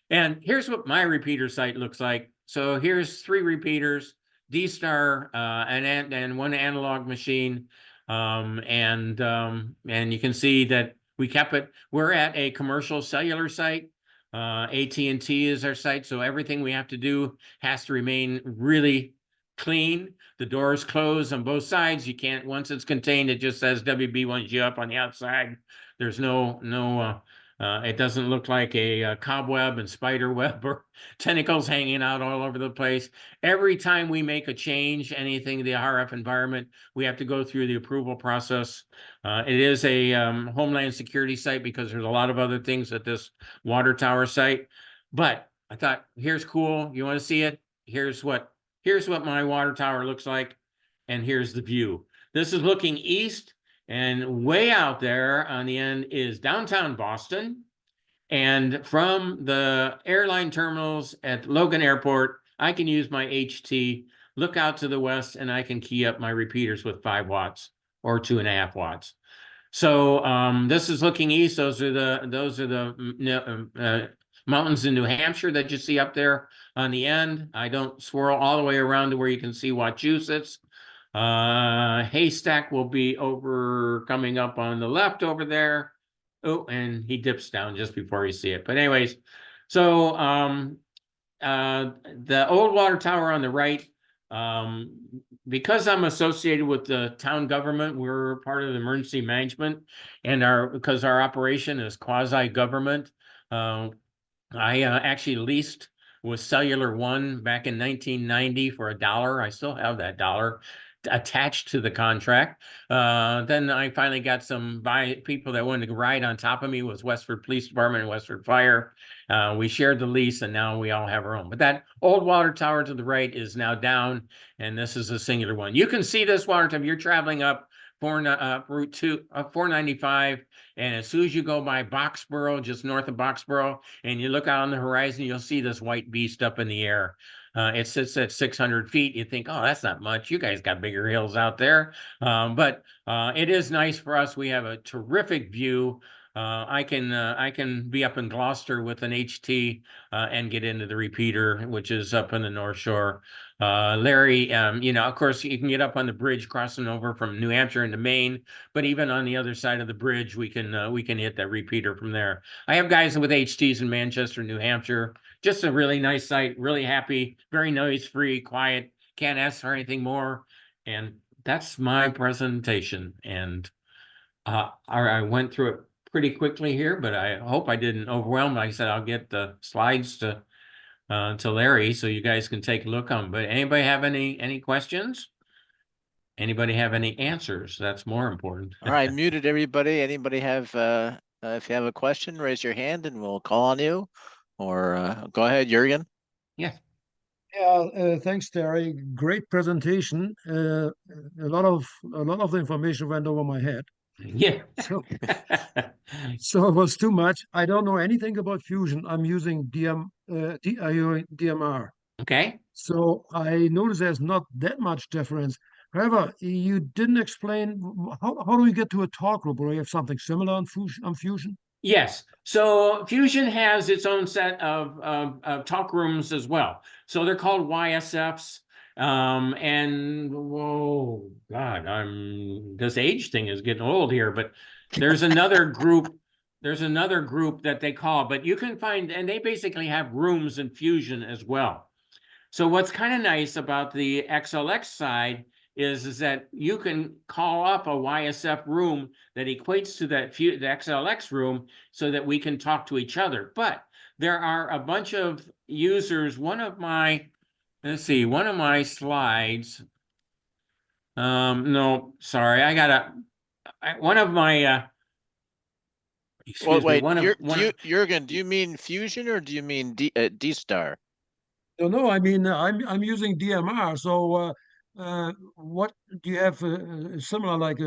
And here's what my repeater site looks like. So here's 3 repeaters, D-Star, and 1 analog machine. And you can see that we kept it. We're at a commercial cellular site. AT&T is our site, so everything we have to do has to remain really clean. The doors close on both sides. You can't, once it's contained, it just says WB1G up on the outside. There's it doesn't look like a cobweb and spider web or tentacles hanging out all over the place. Every time we make a change, anything in the RF environment, we have to go through the approval process. It is a Homeland Security site because there's a lot of other things at this water tower site. But I thought, here's cool. You want to see it? Here's here's what my water tower looks like, and here's the view. This is looking east, and way out there on the end is downtown Boston. And from the airline terminals at Logan Airport, I can use my HT, look out to the west, and I can key up my repeaters with 5 watts or 2.5 watts. So this is looking east. Those are the mountains in New Hampshire that you see up there on the end. I don't swirl all the way around to where you can see Wachusett. Haystack will be coming up on the left over there. Oh, and he dips down just before you see it. But anyways, so the old water tower on the right, because I'm associated with the town government, we're part of the emergency management, and because our operation is quasi-government, I actually leased with Cellular One back in 1990 for $1. I still have that dollar attached to the contract. Then I finally got some people that wanted to ride on top of me. Was Westford Police Department and Westford Fire. We shared the lease, and now we all have our own. But that old water tower to the right is now down, and this is a singular one. You can see this water tower. You're traveling up Route 495, and as soon as you go by Boxborough, just north of Boxborough, and you look out on the horizon, you'll see this white beast up in the air. It sits at 600 feet. You think, oh, that's not much. You guys got bigger hills out there. But it is nice for us. We have a terrific view. I can be up in Gloucester with an HT and get into the repeater, which is up in the North Shore. Larry, of course, you can get up on the bridge crossing over from New Hampshire into Maine, but even on the other side of the bridge, we can hit that repeater from there. I have guys with HTs in Manchester, New Hampshire. Just a really nice site, really happy, very noise-free, quiet, can't ask for anything more. And that's my presentation. And I went through it pretty quickly here, but I hope I didn't overwhelm. Like I said, I'll get the slides to Larry so you guys can take a look on them. But anybody have any questions? Anybody have any answers? That's more important. All right, muted everybody. Anybody have, if you have a question, raise your hand and we'll call on you. Or go ahead, Jürgen. Yeah. Yeah, thanks, Terry. Great presentation. A lot of the information went over my head. Yeah. So it was too much. I don't know anything about Fusion. I'm using DMR. Okay. So I notice there's not that much difference. However, you didn't explain how do we get to a talk group, or you have something similar on Fusion? Yes. So Fusion has its own set of talk rooms as well. So they're called YSFs. And whoa, God, this age thing is getting old here, but there's another group. There's another group that they call, but you can find, and they basically have rooms in Fusion as well. So what's kind of nice about the XLX side is that you can call up a YSF room that equates to the XLX room so that we can talk to each other. But there are a bunch of users. One of my slides. No, sorry, one of my. Well, wait, Jürgen, do you mean Fusion or do you mean D-Star? No, I mean I'm using DMR. So what do you have similar like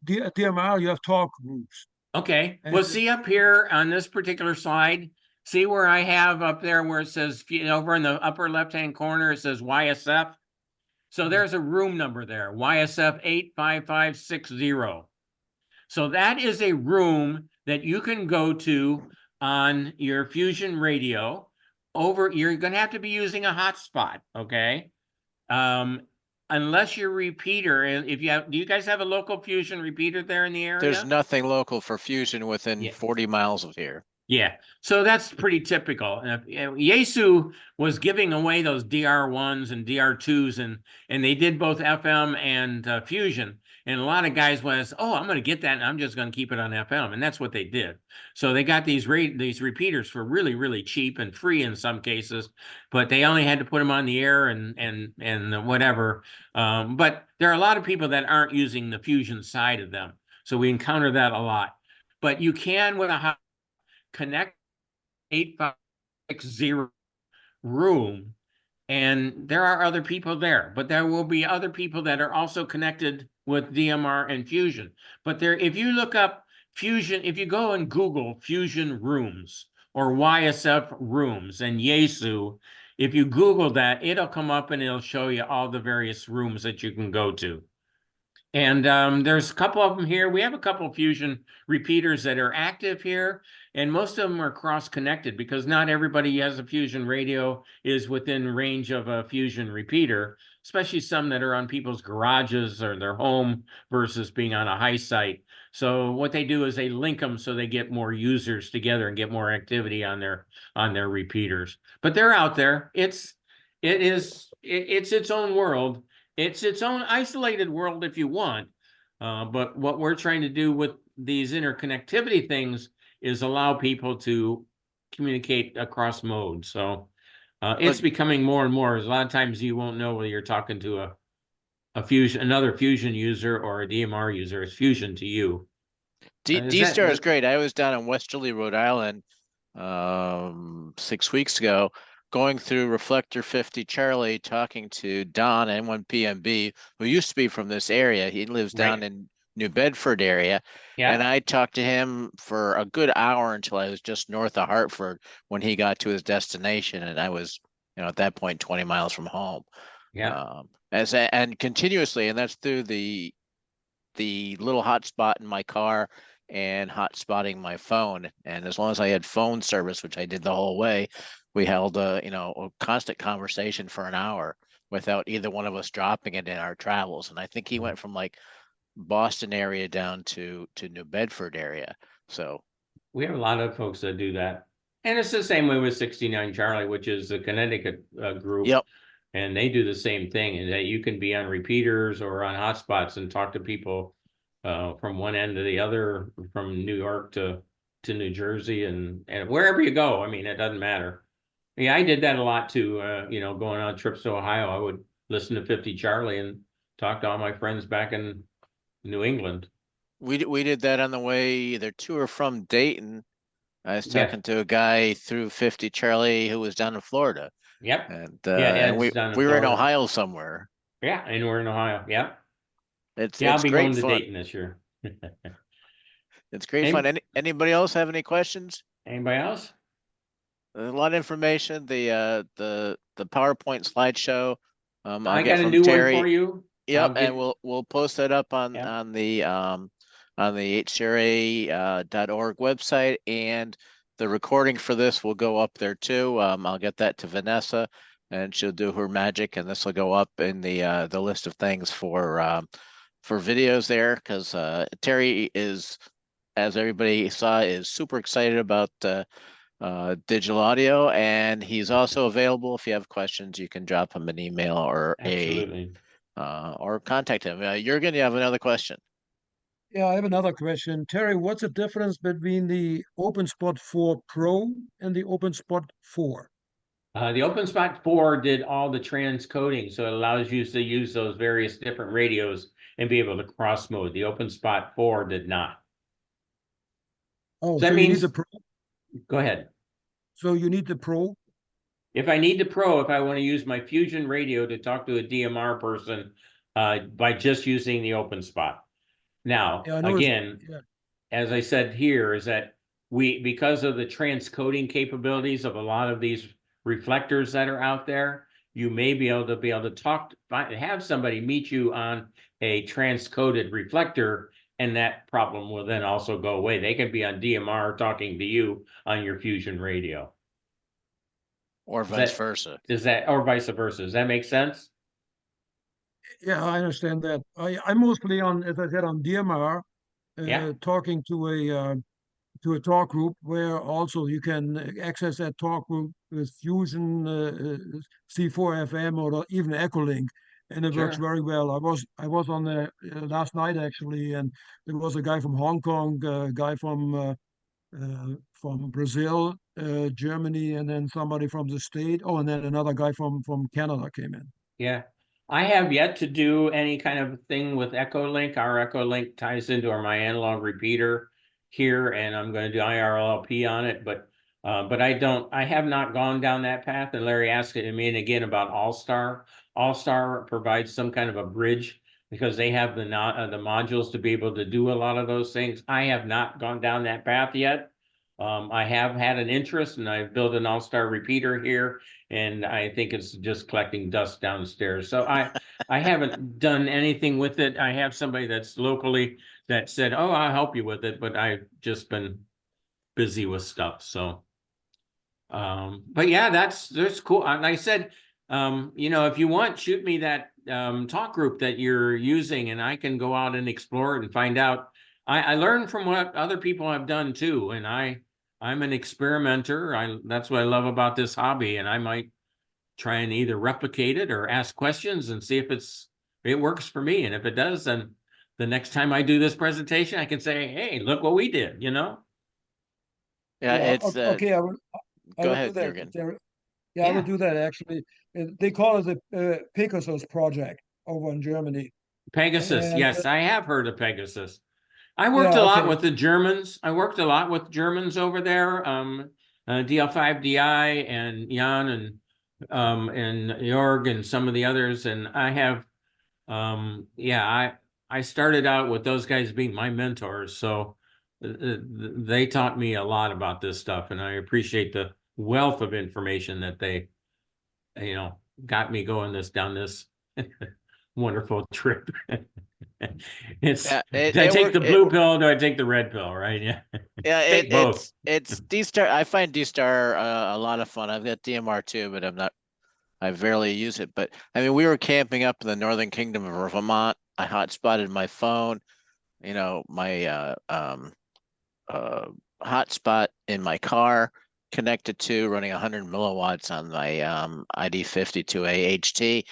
DMR? You have talk groups. Okay. Well, see up here on this particular slide, see where I have up there where it says over in the upper left-hand corner, it says YSF. So there's a room number there, YSF 85560. So that is a room that you can go to on your Fusion radio. You're going to have to be using a hotspot, okay? Unless your repeater, if you have, do you guys have a local Fusion repeater there in the area? There's nothing local for Fusion within 40 miles of here. Yeah, so that's pretty typical. Yaesu was giving away those DR1s and DR2s, and they did both FM and Fusion. And a lot of guys was, oh, I'm going to get that, and I'm just going to keep it on FM, and that's what they did. So they got these repeaters for really, really cheap and free in some cases, but they only had to put them on the air and whatever. But there are a lot of people that aren't using the Fusion side of them, so we encounter that a lot. But you can with a connect 8560 room And there are other people there, but there will be other people that are also connected with DMR and Fusion. But there, if you look up Fusion, if you go and Google Fusion rooms or YSF rooms and Yesu, if you Google that, it'll come up and it'll show you all the various rooms that you can go to. And there's a couple of them here. We have a couple of Fusion repeaters that are active here, and most of them are cross-connected because not everybody has a Fusion radio is within range of a Fusion repeater, especially some that are on people's garages or their home versus being on a high site. So what they do is they link them so they get more users together and get more activity on their repeaters. But they're out there. It's its own world. It's its own isolated world if you want. But what we're trying to do with these interconnectivity things is allow people to communicate across modes. So it's becoming more and more. A lot of times you won't know whether you're talking to another Fusion user or a DMR user. It's Fusion to you. D-Star is great. I was down in Westerly, Rhode Island 6 weeks ago, going through Reflector 50 Charlie, talking to Don N1PMB, who used to be from this area. He lives down in New Bedford area. Yeah. And I talked to him for a good hour until I was just north of Hartford when he got to his destination. And I was, at that point, 20 miles from home. Yeah. And continuously, and that's through the little hotspot in my car and hotspotting my phone. And as long as I had phone service, which I did the whole way, we held a constant conversation for an hour without either one of us dropping it in our travels. And I think he went from like Boston area down to New Bedford area. So we have a lot of folks that do that. And it's the same way with 69 Charlie, which is a Connecticut group. Yep. And they do the same thing, and that you can be on repeaters or on hotspots and talk to people from one end to the other, from New York to New Jersey and wherever you go. I mean, it doesn't matter. Yeah, I did that a lot too. Going on trips to Ohio, I would listen to 50 Charlie and talk to all my friends back in New England. We did that on the way either to or from Dayton. I was talking to a guy through 50 Charlie who was down in Florida. Yep. And and we were in Ohio somewhere. Yeah, and we're in Ohio. Yep. It's I'll be great going to fun. Dayton this year. It's great fun. Anybody else have any questions? Anybody else? There's a lot of information. The PowerPoint slideshow. I got a new Terry. one for you. Yep, and we'll post that up on the hcra.org website, and the recording for this will go up there too. I'll get that to Vanessa, and she'll do her magic, and this will go up in the list of things for videos there, because Terry is, as everybody saw, is super excited about digital audio, and he's also available if you have questions. You can drop him an email or or contact him. Jürgen, you have another question? Yeah, I have another question. Terry, what's the difference between the OpenSpot 4 Pro and the OpenSpot 4? The OpenSpot 4 did all the transcoding, so it allows you to use those various different radios and be able to cross mode. The OpenSpot 4 did not. Oh, so that means means you need the Pro? Go ahead. So you need the Pro? If I need the Pro, if I want to use my Fusion radio to talk to a DMR person by just using the OpenSpot. Now, again, as I said here, is that because of the transcoding capabilities of a lot of these reflectors that are out there, you may be able to have somebody meet you on a transcoded reflector, and that problem will then also go away. They can be on DMR talking to you on your Fusion radio. Or vice versa. Or vice versa. Does that make sense? Yeah, I understand that. I'm mostly on, as I said, on DMR, talking to a talk group where also you can access that talk group with Fusion, C4 FM, or even Echolink, and it works very well. I was on there last night actually, and there was a guy from Hong Kong, a guy from Brazil, Germany, and then somebody from the state. Oh, and then another guy from Canada came in. Yeah. I have yet to do any kind of thing with Echolink. Our Echolink ties into my analog repeater here, and I'm going to do IRLP on it. But But I have not gone down that path. And Larry asked me and again about All-Star. All-Star provides some kind of a bridge because they have the modules to be able to do a lot of those things. I have not gone down that path yet. I have had an interest, and I've built an All-Star repeater here, and I think it's just collecting dust downstairs. So I haven't done anything with it. I have somebody that's locally that said, "Oh, I'll help you with it," but I've just been busy with stuff. So, but yeah, that's cool. Like I said, you know, if you want, shoot me that talk group that you're using, and I can go out and explore it and find out. I learn from what other people have done too, and I'm an experimenter. That's what I love about this hobby, and I might try and either replicate it or ask questions and see if it works for me. And if it does, then the next time I do this presentation, I can say, "Hey, look what we did," you know? Yeah, it's okay. I will go do ahead, that, Jürgen. Terry. Yeah, I will do that actually. They call it the Pegasus project over in Germany. Pegasus. And Yes, I have heard of Pegasus. I worked yeah, a lot okay. with the Germans. I worked a lot with Germans over there. DL5DI and Jan and Jorg and some of the others. And I have, yeah, I started out with those guys being my mentors. So they taught me a lot about this stuff, and I appreciate the wealth of information that they, you know, got me going down this wonderful trip. It's do I take the blue pill or do I take the red pill, right? Yeah. Yeah, Take both. it's D-Star. I find D-Star a lot of fun. I've got DMR too, but I rarely use it. But I mean, we were camping up in the Northern Kingdom of Vermont. I hotspotted my phone, you know, my hotspot in my car, connected to running 100 milliwatts on my ID52A HT,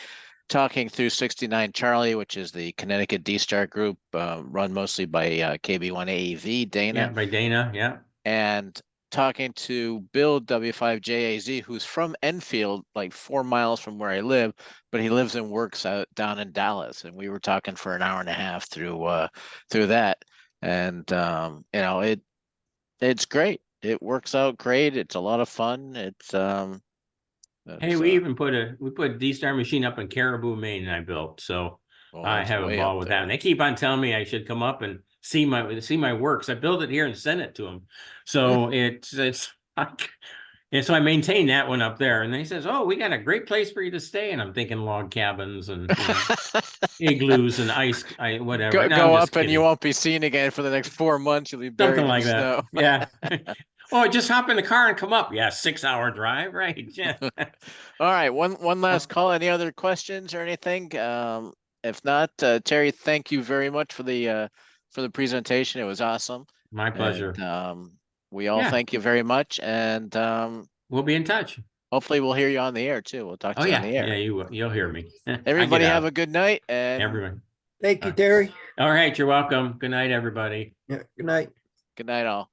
talking through 69 Charlie, which is the Connecticut D-Star group, run mostly by KB1AEV, Dana. Yeah, by Dana, yeah. And talking to Bill W5JAZ, who's from Enfield, like 4 miles from where I live, but he lives and works out down in Dallas. And we were talking for an hour and a half through that. And you know, it's great. It works out great. It's a lot of fun. Hey, we even put a D-Star machine up in Caribou, Maine, and I built. So I have a ball with that. And they keep on telling me I should come up and see my works. I built it here and sent it to them. So it's and so I maintain that one up there. And they says, "Oh, we got a great place for you to stay." And I'm thinking log cabins and you know, igloos and whatever. Go up and you won't be seen again for the next 4 months. You'll be buried something like in the that. snow. Yeah. Oh, just hop in the car and come up. Yeah, 6-hour drive, right? Yeah. All right, one last call. Any other questions or anything? If not, Terry, thank you very much for the presentation. It was awesome. My pleasure. And, we all thank you very much, and we'll be in touch. Hopefully, we'll hear you on the air too. We'll talk to you on the air. Yeah, you will. You'll hear me. Everybody have a good night, and everyone. Thank you, Terry. All right, you're welcome. Good night, everybody. Yeah, good night. Good night, all.